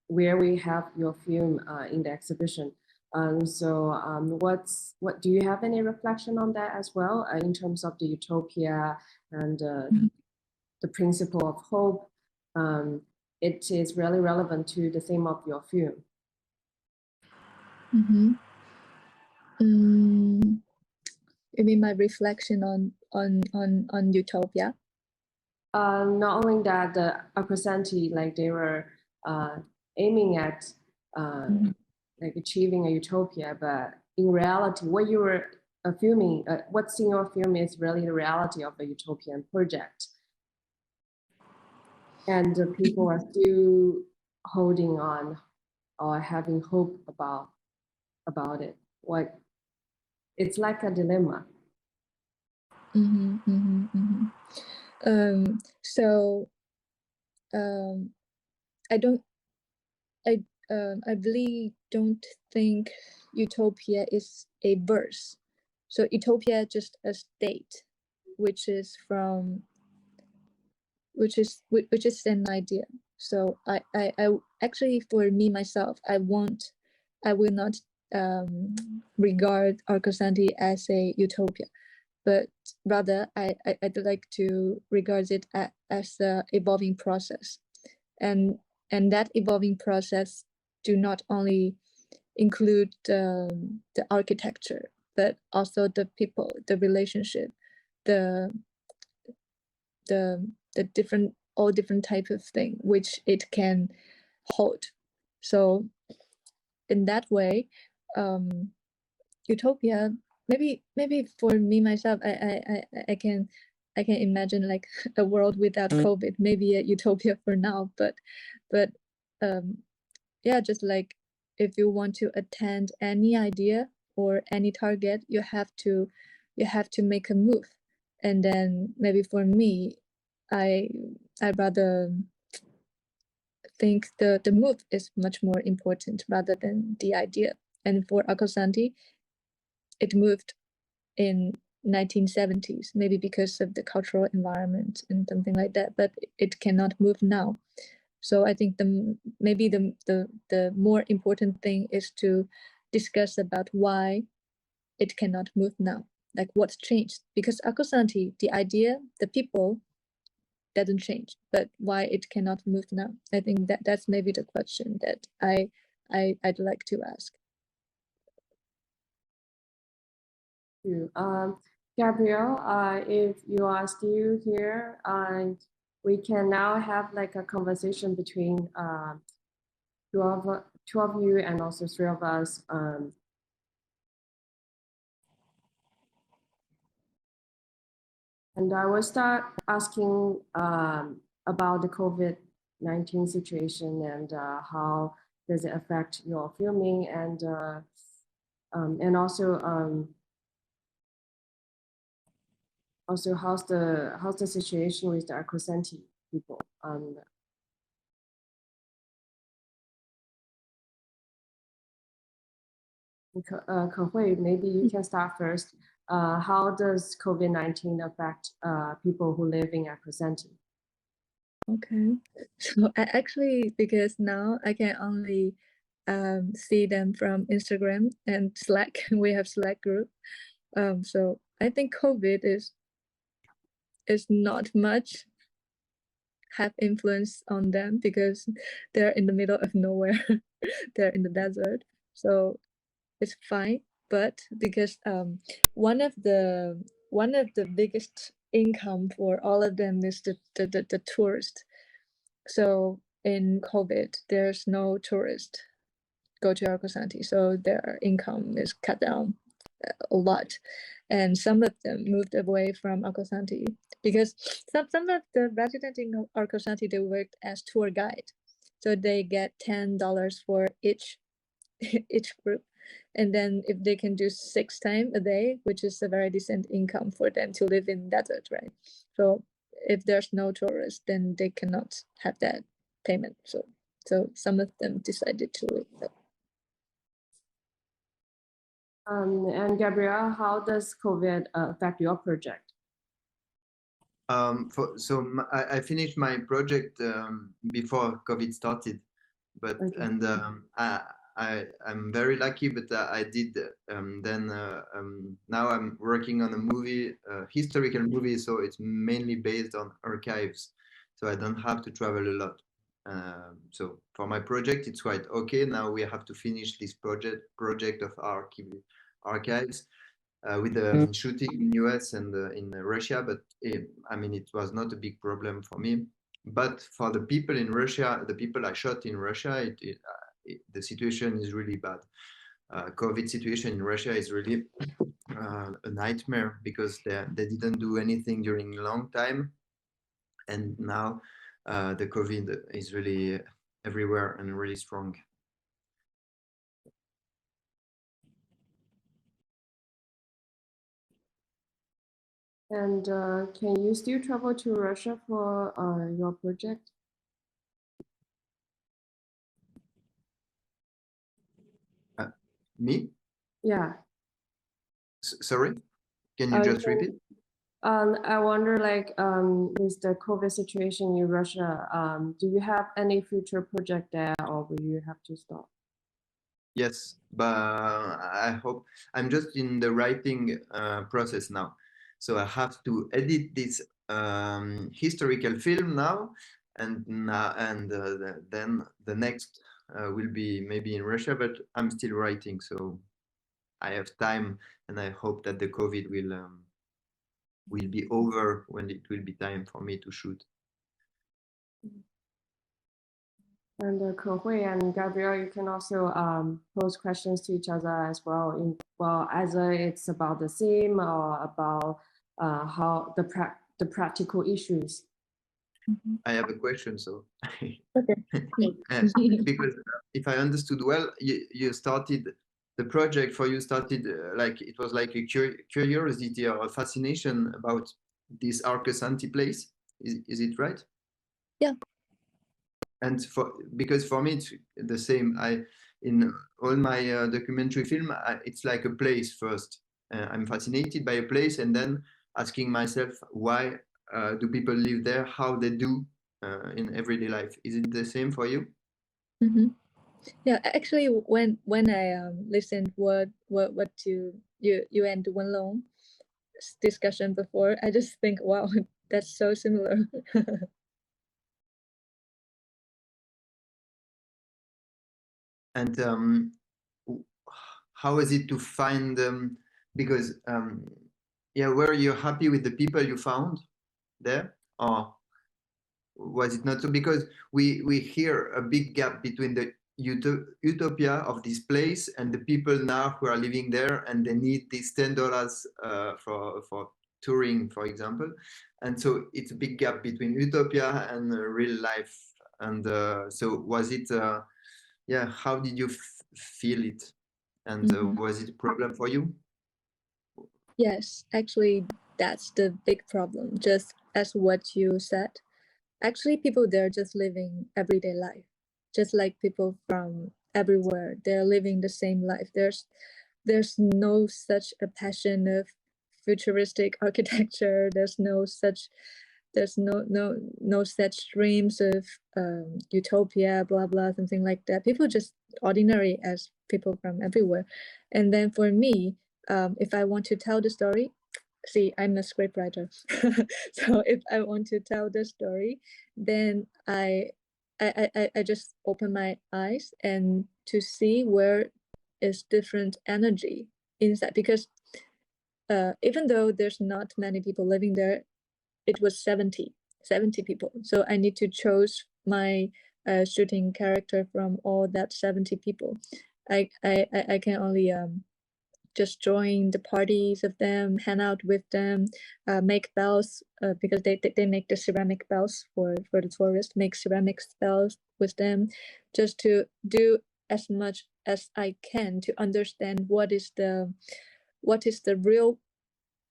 S1: where we have your film in the exhibition. What do you have any reflection on that as well in terms of the utopia and the principle of hope? It is really relevant to the theme of your film.
S3: You mean my reflection on utopia?
S1: Not only that, the Acrosanti, like they were aiming at like achieving a utopia, but in reality, what you were filming, what's in your film is really the reality of a utopian project. And the people are still holding on or having hope about it. It's like a dilemma.
S3: I really don't think utopia is a verse. So utopia is just a state, which is an idea. So I actually, for me myself, I will not regard Arcosanti as a utopia, but rather I'd like to regard it as an evolving process, and that evolving process do not only include the architecture, but also the people, the relationship, the different type of thing which it can hold. So in that way, utopia, maybe for me myself, I can imagine like a world without COVID, maybe a utopia for now, but yeah, just like if you want to attain any idea or any target, you have to make a move. And then maybe for me, I rather think the move is much more important rather than the idea. And for Accosanti, it moved in 1970s, maybe because of the cultural environment and something like that, but it cannot move now. So I think maybe the more important thing is to discuss about why it cannot move now, like what's changed. Because Accosanti, the idea, the people doesn't change, but why it cannot move now. I think that's maybe the question that I'd like to ask.
S1: Gabriel, if you are still here, we can now have like a conversation between two of you and also three of us. And I will start asking about the COVID-19 situation and how does it affect your filming, and also how's the situation with the Accosanti people? Kehui, maybe you can start first. How does COVID-19 affect people who live in Accosanti?
S3: Okay, so actually, because now I can only see them from Instagram and Slack. We have Slack group. So I think COVID is not much have influence on them because they're in the middle of nowhere. They're in the desert, so it's fine. But because one of the biggest income for all of them is the tourist. So in COVID, there's no tourist go to Accosanti, so their income is cut down a lot, and some of them moved away from Accosanti because some of the residents in Accosanti, they worked as tour guide, so they get $10 for each group, and then if they can do 6 times a day, which is a very decent income for them to live in desert, right? So if there's no tourists, then they cannot have that payment. So some of them decided to leave.
S1: And Gabriel, how does COVID affect your project?
S2: I finished my project before COVID started, but I'm very lucky, but I did now I'm working on a movie, historical movie, so it's mainly based on archives, so I don't have to travel a lot. So for my project, it's quite okay. Now we have to finish this project of archives with the shooting in US and in Russia, but I mean, it was not a big problem for me. But for the people in Russia, the people I shot in Russia, the situation is really bad. COVID situation in Russia is really a nightmare because they didn't do anything during a long time, and now the COVID is really everywhere and really strong.
S1: And can you still travel to Russia for your project?
S2: Me?
S1: Yeah.
S2: Sorry, can you just repeat?
S1: I wonder, like, with the COVID situation in Russia, do you have any future project there, or will you have to stop?
S2: Yes, but I hope I'm just in the writing process now. So I have to edit this historical film now, and then the next will be maybe in Russia, but I'm still writing, so I have time, and I hope that the COVID will be over when it will be time for me to shoot.
S1: And Kehui and Gabriel, you can also pose questions to each other as well. Either it's about the theme or about how the practical issues.
S2: I have a question, so
S3: okay.
S2: Because if I understood well, you started the project for you started like it was like a curiosity or a fascination about this Arcosanti place. Is it right?
S3: Yeah.
S2: And because for me it's the same. In all my documentary film, it's like a place first. I'm fascinated by a place, and then asking myself why do people live there? How they do in everyday life? Is it the same for you?
S3: Mm-hmm. Yeah, actually, when I listened what you and Wenlong discussion before, I just think, wow, that's so similar.
S2: And how is it to find them? Because yeah, were you happy with the people you found there, or was it not so? Because we hear a big gap between the utopia of this place and the people now who are living there, and they need these $10 for touring, for example, and so it's a big gap between utopia and real life. And so was it? Yeah, how did you feel it? And was it a problem for you?
S3: Yes, actually, that's the big problem. Just as what you said, actually, people there just living everyday life, just like people from everywhere. They're living the same life. There's no such a passion of futuristic architecture. There's no such dreams of utopia, blah blah, something like that. People just ordinary as people from everywhere. And then for me, if I want to tell the story, see, I'm a scriptwriter. So if I want to tell the story, then I just open my eyes and to see where is different energy inside, because even though there's not many people living there, it was 70 people. So I need to choose my shooting character from all that 70 people. I can only just join the parties of them, hang out with them, make bells, because they make the ceramic bells for the tourists, make ceramic bells with them, just to do as much as I can to understand what is the real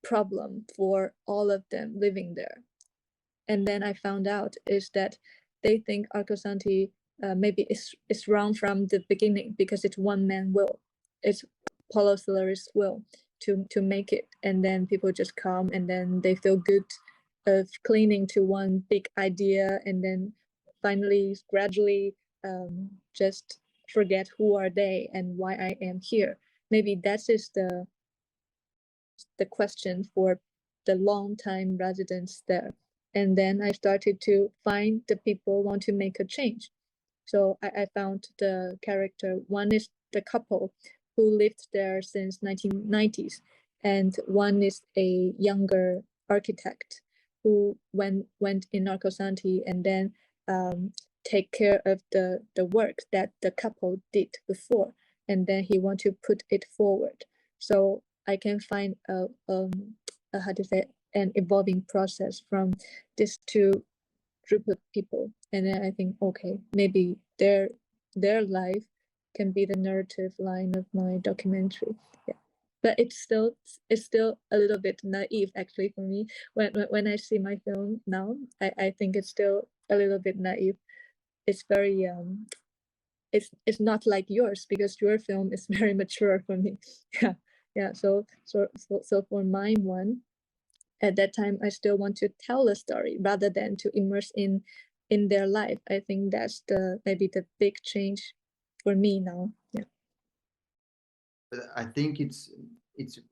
S3: problem for all of them living there. And then I found out is that they think Arcosanti maybe it's wrong from the beginning, because it's one man will. It's Paulo Solari's will to make it, and then people just come and then they feel good of clinging to one big idea, and then finally gradually just forget who are they and why I am here. Maybe that is the question for the long time residents there. And then I started to find the people want to make a change. So I found the character. One is the couple who lived there since 1990s, and one is a younger architect who went in Narcosanti and then take care of the work that the couple did before, and then he want to put it forward. So I can find how to say, an evolving process from these two group of people, and then I think, okay, maybe their life can be the narrative line of my documentary. Yeah, but it's still a little bit naive actually for me. When I see my film now, I think it's still a little bit naive. It's very it's not like yours, because your film is very mature for me. Yeah. So for mine one, at that time I still want to tell a story rather than to immerse in their life. I think that's maybe the big change for me now. Yeah.
S2: But I think it's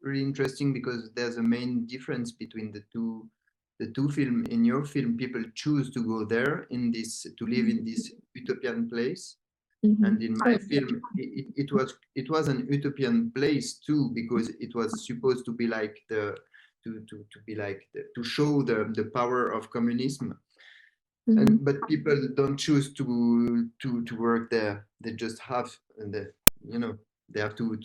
S2: really interesting because there's a main difference between the two film. In your film, people choose to go there to live in this utopian place. And in my film, it was an utopian place too, because it was supposed to be like to show the power of communism. But people don't choose to work there. They just have, they have to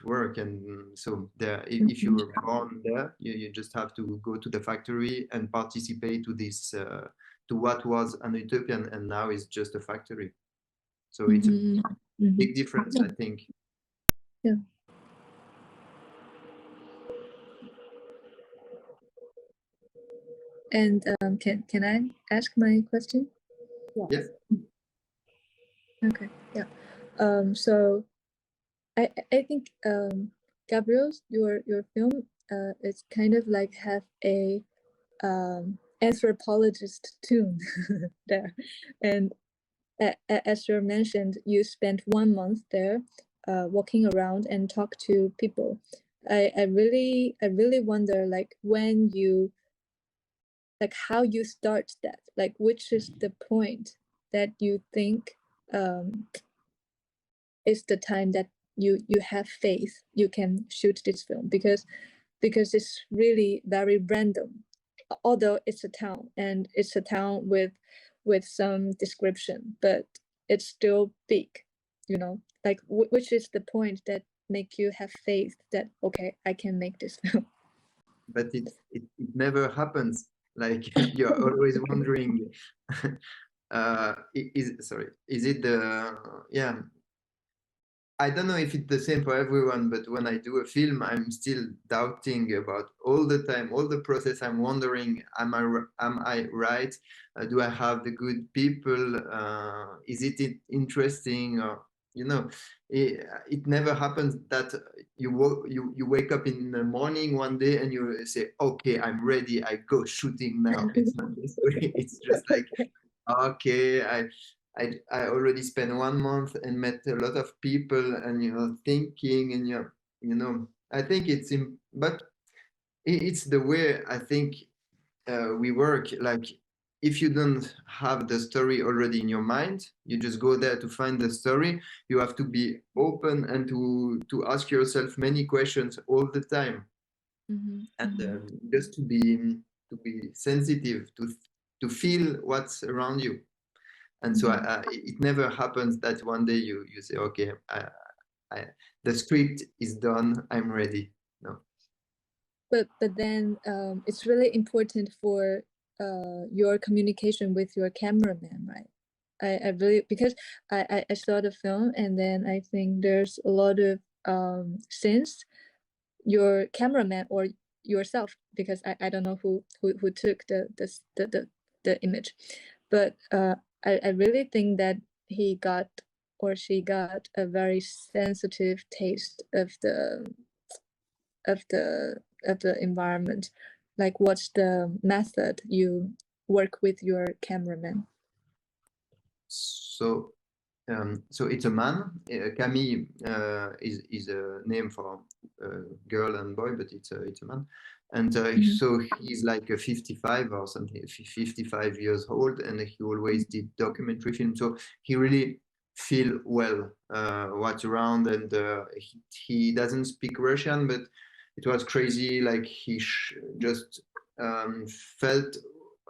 S2: work, and so there. If you were born there, you just have to go to the factory and participate to this to what was an utopian, and now it's just a factory. So it's a big difference, I think.
S3: Yeah. And can I ask my question?
S2: Yes.
S3: Okay. Yeah. So I think Gabriel, your film it's kind of like have a anthropologist tune there, and as you mentioned, you spent 1 month there walking around and talk to people. I really wonder, like, when you, like, how you start that, like, which is the point that you think is the time that you have faith you can shoot this film, because it's really very random, although it's a town, and it's a town with some description, but it's still big, like which is the point that make you have faith that, okay, I can make this film.
S2: But it never happens. Like, you're always wondering, is it the, yeah, I don't know if it's the same for everyone, but when I do a film, I'm still doubting about all the time, all the process. I'm wondering, am I right? Do I have the good people? Is it interesting? Or, it never happens that you wake up in the morning one day and you say, okay, I'm ready, I go shooting now. It's not this way. It's just like, okay, I already spent 1 month and met a lot of people, and thinking, and I think but it's the way I think we work. Like, if you don't have the story already in your mind, you just go there to find the story. You have to be open and to ask yourself many questions all the time, and just to be sensitive, to feel what's around you. And so it never happens that one day you say, okay, the script is done, I'm ready. No.
S3: But then it's really important for your communication with your cameraman, right? I really, because I saw the film, and then I think there's a lot of scenes your cameraman or yourself, because I don't know who took the image, but I really think that he got or she got a very sensitive taste of the environment. Like, what's the method you work with your cameraman?
S2: So so it's a man. Camille is a name for girl and boy, but it's a man. And so he's like 55 or something, 55 years old, and he always did documentary film. So he really feel well what's around, and he doesn't speak Russian, but it was crazy. Like he just felt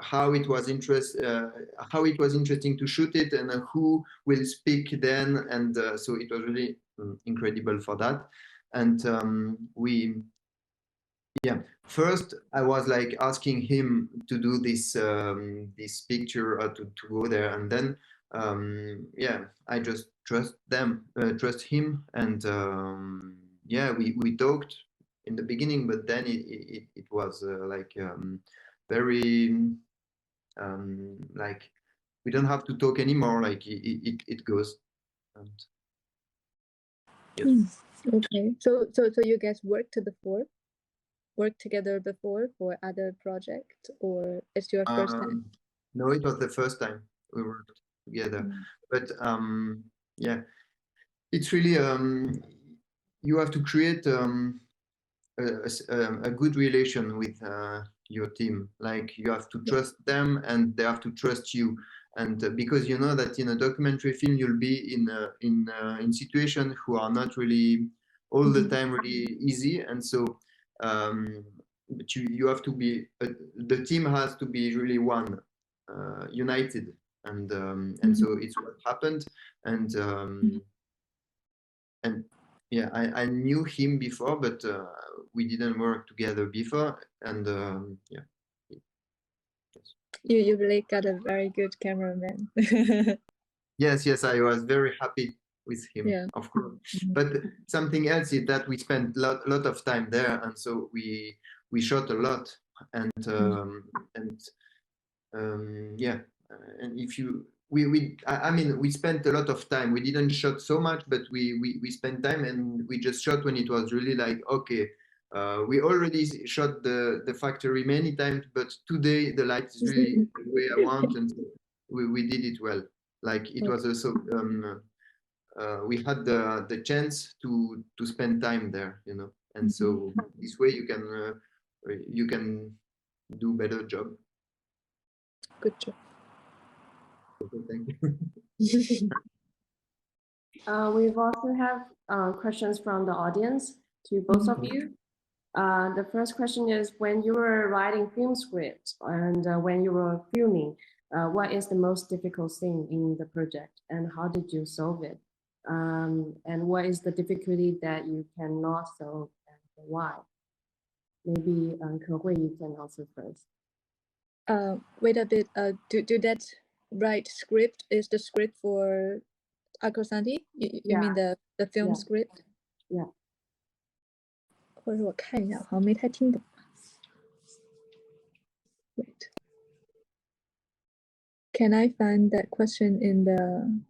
S2: how it was interesting to shoot it, and who will speak then, and so it was really incredible for that. And first I was like asking him to do this this picture to go there, and then I just trust him, and we talked in the beginning, but then it was very like we don't have to talk anymore, like it goes. And,
S3: yes. Okay, so you guys worked together before for other projects, or it's your first time?
S2: No, it was the first time we worked together. But it's really you have to create a good relation with your team. Like you have to trust them, and they have to trust you. And because you know that in a documentary film you'll be in situations who are not really all the time really easy, and so but you have to be the team has to be really one, united, and so it's what happened. And I knew him before, but we didn't work together before, and
S3: you really got a very good cameraman.
S2: yes, I was very happy with him, of course. But something else is that we spent lot of time there, and so we shot a lot, and if you I mean we spent a lot of time. We didn't shot so much, but we spent time, and we just shot when it was really like, okay, we already shot the factory many times, but today the light is really the way I want, and we did it well. Like it was also we had the chance to spend time there, you know, and so this way you can do better job.
S3: Good job.
S2: Okay, thank you.
S1: We've also have questions from the audience to both of you. The first question is, when you were writing film scripts and when you were filming, what is the most difficult thing in the project, and how did you solve it? And what is the difficulty that you cannot solve, and why? Maybe Kehui, you can answer first.
S3: Wait a bit. Do that right script is the script for Akosandi? You mean the film script?
S1: Yeah.
S3: 或者我看一下，好像没太听懂。Wait. Can I find that question in the?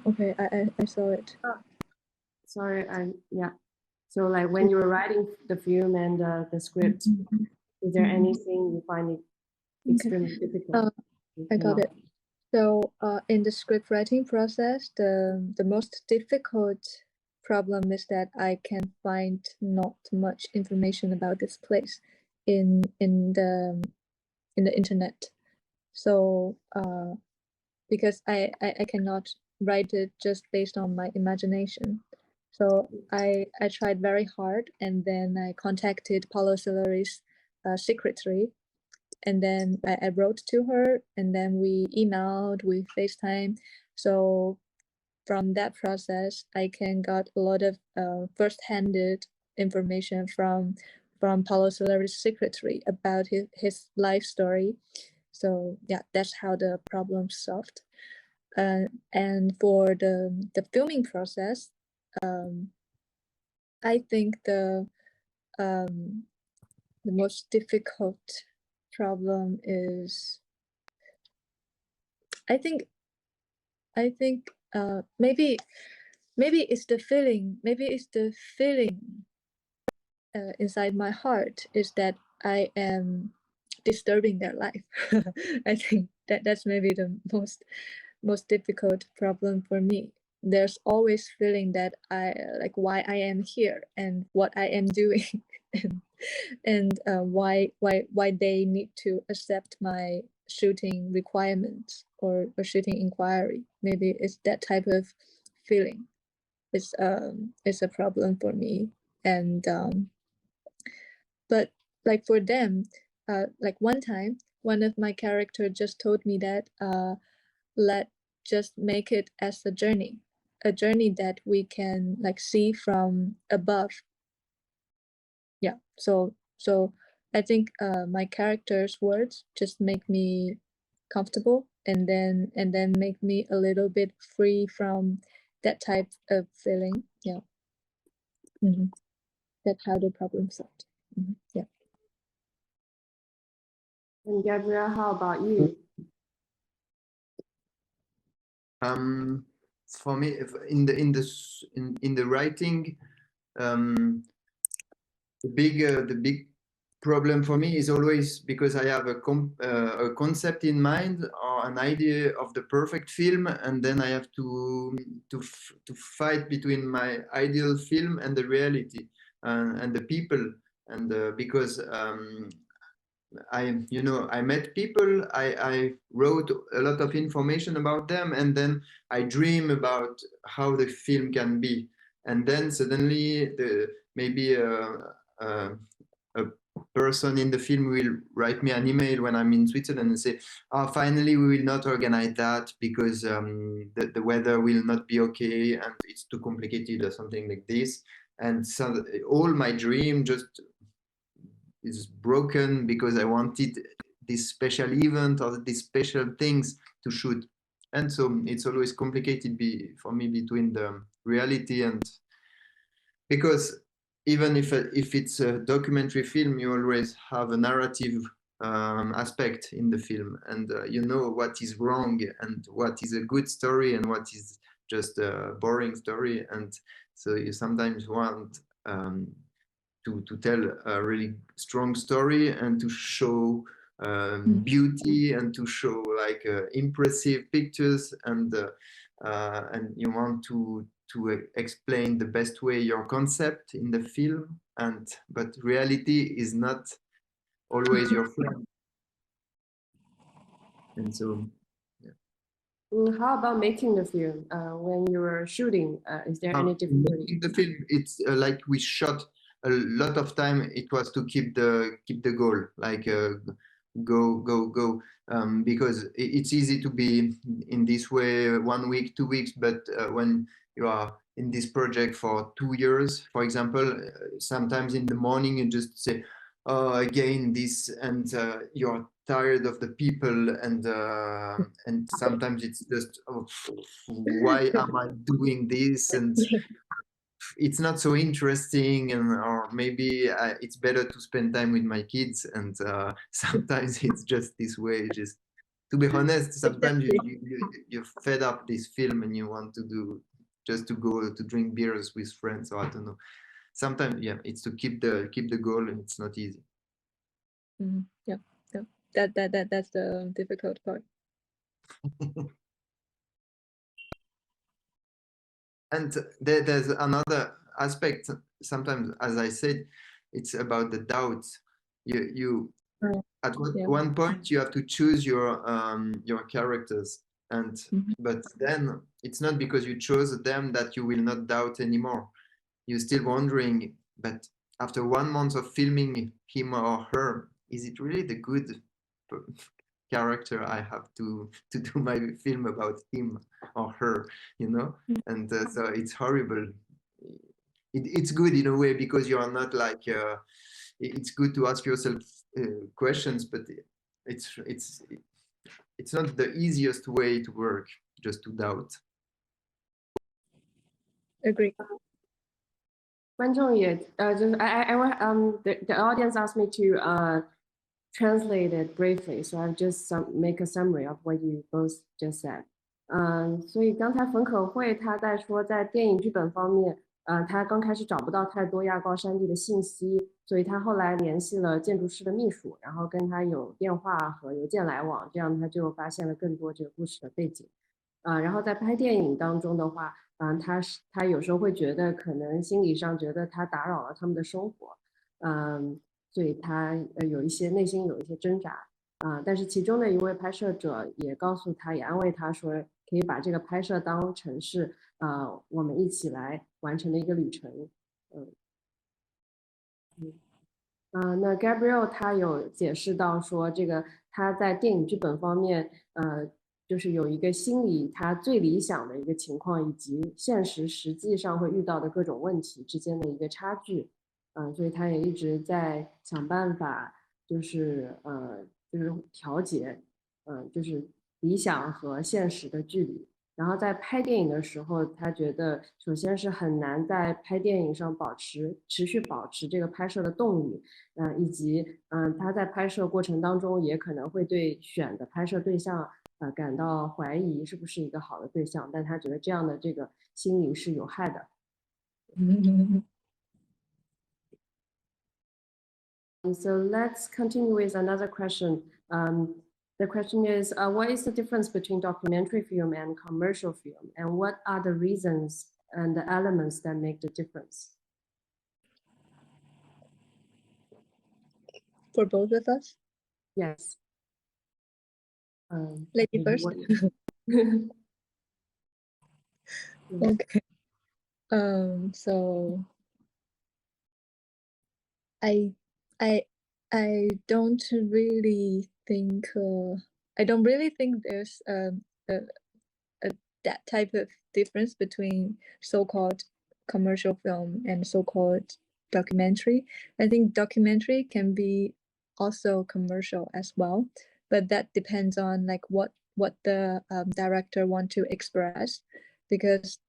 S3: Okay, I saw it.
S1: Sorry, So like when you were writing the film and the script, is there anything you find it extremely difficult?
S3: I got it. So in the script writing process, the most difficult problem is that I can find not much information about this place in the internet. So because I cannot write it just based on my imagination. So I tried very hard, and then I contacted Paulo Soleri's secretary, and then I wrote to her, and then we emailed, we FaceTime. So from that process, I can got a lot of first-handed information from Paulo Soleri's secretary about his life story. So yeah, that's how the problem solved. And for the filming process, I think the most difficult problem is, I think maybe it's the feeling. Maybe it's the feeling inside my heart is that I am disturbing their life. I think that's maybe the most most difficult problem for me. There's always feeling that I like why I am here and what I am doing, and why they need to accept my shooting requirements or shooting inquiry. Maybe it's that type of feeling. It's a problem for me, and but like for them, like one time, one of my characters just told me that let just make it as a journey that we can like see from above. Yeah, so I think my character's words just make me comfortable, and then make me a little bit free from that type of feeling. Yeah. That's how the problem solved. Yeah.
S1: And Gabriel, how about you?
S2: For me, in the writing, the big problem for me is always because I have a concept in mind or an idea of the perfect film, and then I have to fight between my ideal film and the reality and the people, and because I met people, I wrote a lot of information about them, and then I dream about how the film can be, and then suddenly maybe a person in the film will write me an email when I'm in Switzerland and say, "Oh, finally we will not organize that because the weather will not be okay and it's too complicated," or something like this, and so all my dream just is broken because I wanted this special event or these special things to shoot. And so it's always complicated for me between the reality and, because even if it's a documentary film, you always have a narrative aspect in the film, and you know what is wrong and what is a good story and what is just a boring story, and so you sometimes want to tell a really strong story and to show beauty and to show like impressive pictures, and you want to explain the best way your concept in the film, but reality is not always your friend. And so
S1: how about making the film when you were shooting? Is there any difficulty?
S2: In the film, it's like we shot a lot of time. It was to keep the goal, like go, because it's easy to be in this way 1 week, 2 weeks, but when you are in this project for 2 years, for example, sometimes in the morning you just say, "Oh, again this," and you're tired of the people, and sometimes it's just, "Oh, why am I doing this?" and it's not so interesting, or maybe it's better to spend time with my kids, and sometimes it's just this way. Just to be honest, sometimes you're fed up this film and you want to just to go to drink beers with friends, or I don't know. Sometimes, yeah, it's to keep the goal, and it's not easy.
S3: Yeah, that's the difficult part.
S2: And there's another aspect. Sometimes, as I said, it's about the doubts. You at one point you have to choose your characters, and but then it's not because you chose them that you will not doubt anymore. You're still wondering, but after 1 month of filming him or her, is it really the good character I have to do my film about him or her, you know? And so it's horrible. It's good in a way because you are not like, it's good to ask yourself questions, but it's not the easiest way to work, just to doubt.
S3: Agree.
S1: 观众也就是the audience asked me to translate it briefly, so I'll just make a summary of what you both just said. 所以刚才冯可慧他在说，在电影剧本方面，他刚开始找不到太多亚高山地的信息，所以他后来联系了建筑师的秘书，然后跟他有电话和邮件来往，这样他就发现了更多这个故事的背景。然后在拍电影当中的话，他有时候会觉得可能心理上觉得他打扰了他们的生活，所以他内心有一些挣扎但是其中的一位拍摄者也告诉他，也安慰他说，可以把这个拍摄当成是我们一起来完成的一个旅程。那 Gabriel 他有解释到说，这个他在电影剧本方面，就是有一个心理他最理想的一个情况，以及现实实际上会遇到的各种问题之间的一个差距，所以他也一直在想办法，就是调节，就是理想和现实的距离。然后在拍电影的时候，他觉得首先是很难在拍电影上持续保持这个拍摄的动力，以及他在拍摄过程当中也可能会对选的拍摄对象感到怀疑是不是一个好的对象，但他觉得这样的这个心理是有害的。So let's continue with another question. The question is, what is the difference between documentary film and commercial film? And what are the reasons and the elements that make the difference?
S3: For both of us?
S1: Yes.
S3: Lady first. Okay. So I don't really think there's that type of difference between so-called commercial film and so-called documentary. I think documentary can be also commercial as well, but that depends on like what the director want to express, because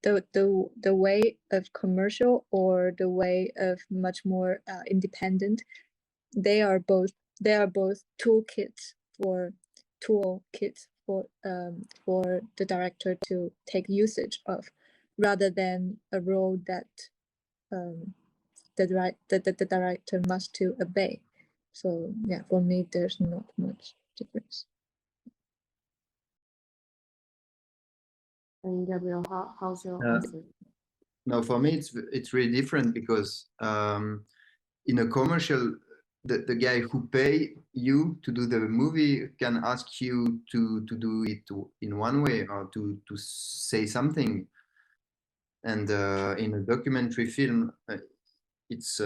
S3: the way of commercial or the way of much more independent, they are both toolkits for the director to take usage of, rather than a role that the director must to obey. So yeah, for me there's not much difference.
S1: And Gabriel, how's your answer?
S2: No, for me it's really different, because in a commercial, the guy who pay you to do the movie can ask you to do it in one way, or to say something. And in a documentary film, it's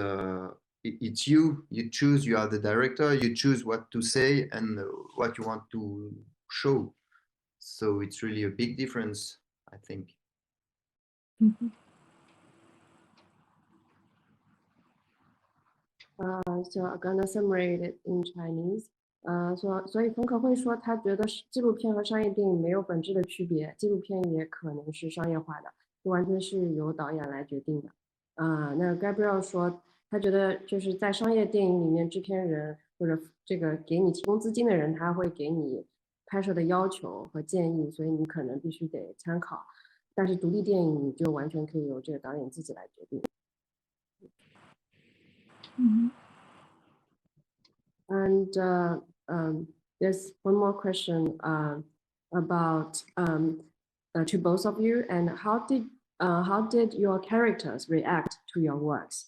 S2: you choose, you are the director, you choose what to say and what you want to show. So it's really a big difference, I think.
S3: Mm-hmm.
S1: So I'm gonna summarize it in Chinese. 所以冯可慧说，他觉得纪录片和商业电影没有本质的区别，纪录片也可能是商业化的，这完全是由导演来决定的。那 Gabriel 说，他觉得就是在商业电影里面，制片人或者这个给你提供资金的人，他会给你拍摄的要求和建议，所以你可能必须得参考。但是独立电影你就完全可以由这个导演自己来决定。
S3: Mm-hmm.
S1: And there's one more question about to both of you, and how did your characters react to your works?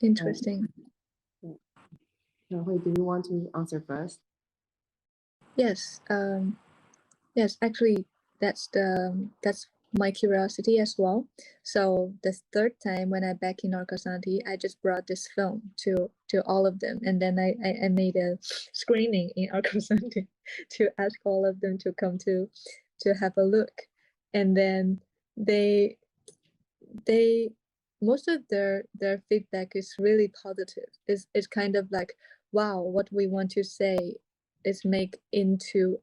S3: Interesting.
S1: Hui, do you want to answer first?
S3: Yes. Yes, actually, that's my curiosity as well. So the third time when I back in Arcosanti, I just brought this film to all of them, and then I made a screening in Arcosanti to ask all of them to come to have a look, and then they most of their feedback is really positive. It's kind of like, wow, what we want to say is make into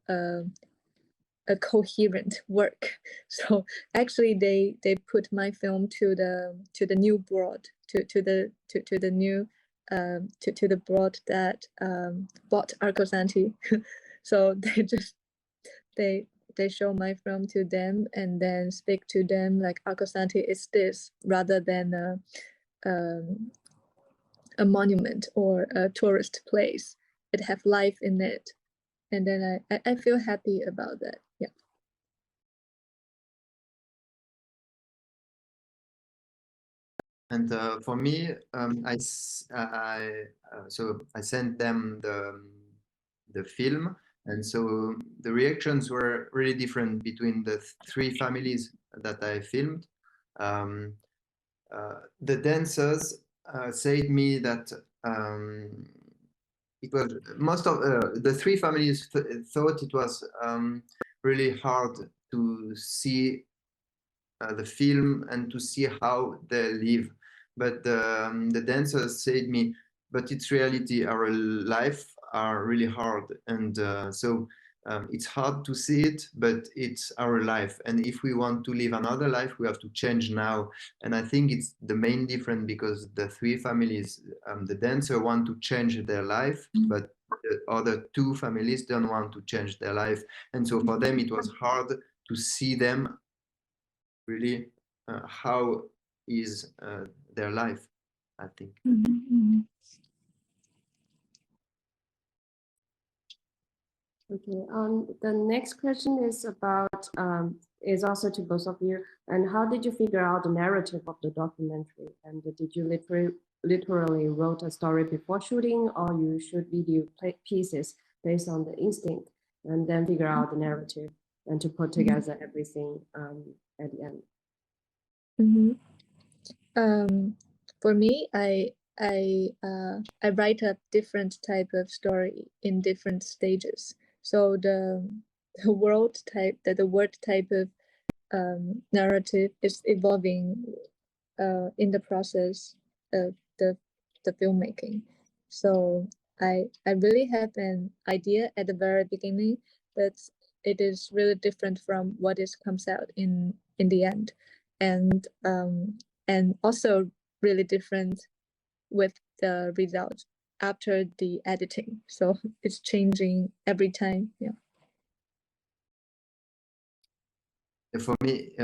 S3: a coherent work. So actually they put my film to the new board, to the new to the board that bought Arcosanti. So they show my film to them and then speak to them like Arcosanti is this, rather than a monument or a tourist place. It have life in it. and then I feel happy about that. Yeah.
S2: And for me, so I sent them the film, and so the reactions were really different between the three families that I filmed. The dancers said me that it was most of the three families thought it was really hard to see the film and to see how they live, but the dancers said me, but it's reality. Our life are really hard, and so it's hard to see it, but it's our life. And if we want to live another life, we have to change now. And I think it's the main difference, because the three families, the dancer want to change their life, but the other two families don't want to change their life. And so for them, it was hard to see them really how is their life, I think.
S1: Okay, the next question is about, is also to both of you. And how did you figure out the narrative of the documentary? And did you literally wrote a story before shooting, or you shoot video pieces based on the instinct and then figure out the narrative and to put together everything at the end?
S3: For me, I write a different type of story in different stages. So the word type of narrative is evolving in the process of the filmmaking. So I really have an idea at the very beginning, but it is really different from what comes out in the end, and also really different with the result after the editing. So it's changing every time. Yeah.
S2: For me,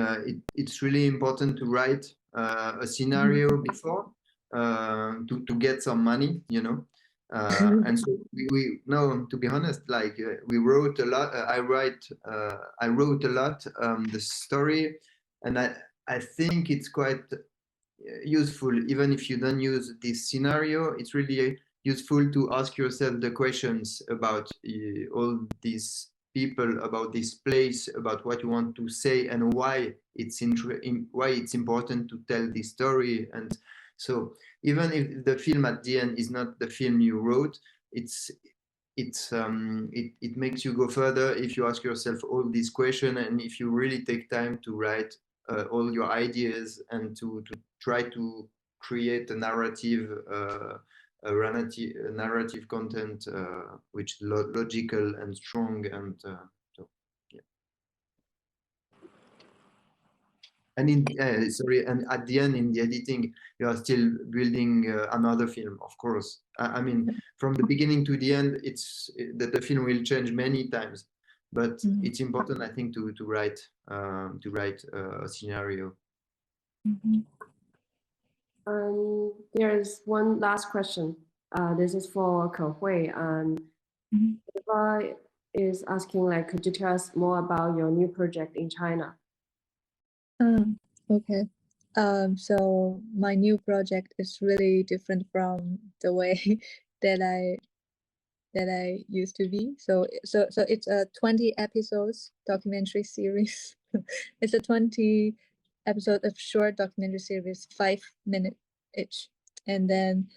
S2: it's really important to write a scenario before to get some money, you know. And so we know, to be honest, like we wrote a lot. I wrote a lot the story, and I think it's quite useful, even if you don't use this scenario. It's really useful to ask yourself the questions about all these people, about this place, about what you want to say, and why it's important to tell this story. And so even if the film at the end is not the film you wrote, it makes you go further if you ask yourself all these questions, and if you really take time to write all your ideas and to try to create a narrative content which is logical and strong, and so yeah. And and at the end, in the editing, you are still building another film, of course. I mean, from the beginning to the end, it's that the film will change many times, but it's important, I think, to write a scenario.
S1: There's one last question. This is for Kehui. Eva is asking, like, could you tell us more about your new project in China?
S3: Okay. So my new project is really different from the way that I used to be. So it's a 20 episodes documentary series. It's a 20 episode of short documentary series, 5 minutes each, and then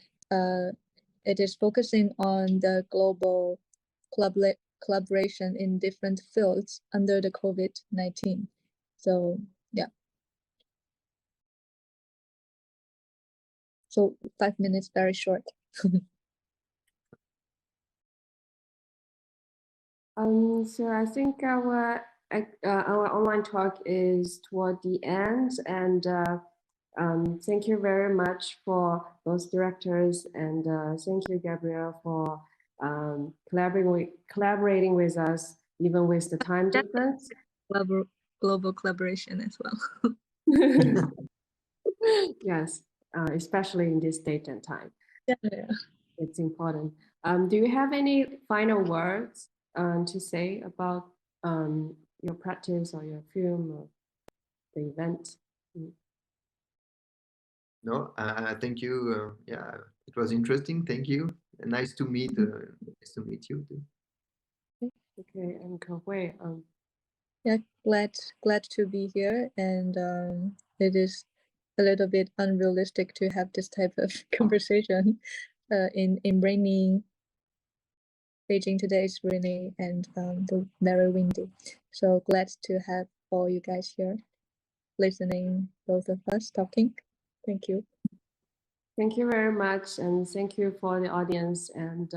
S3: it is focusing on the global collaboration in different fields under the COVID-19. So yeah. So 5 minutes, very short.
S1: So I think our online talk is toward the end, and thank you very much for both directors, and thank you, Gabriel, for collaborating with us, even with the time difference.
S3: Global collaboration as well.
S1: Yes, especially in this date and time.
S3: Yeah.
S1: It's important. Do you have any final words to say about your practice or your film or the event?
S2: No, thank you. Yeah, it was interesting. Thank you. Nice to meet you too.
S1: Okay, and Kehui,
S3: yeah, glad to be here, and it is a little bit unrealistic to have this type of conversation in rainy Beijing today is rainy and very windy. So glad to have all you guys here listening, both of us talking. Thank you.
S1: Thank you very much, and thank you for the audience. And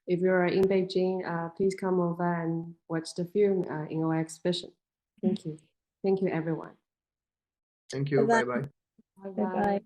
S1: if you're in Beijing, please come over and watch the film in our exhibition. Thank you. Thank you, everyone.
S2: Thank you. Bye-bye.
S1: Bye-bye.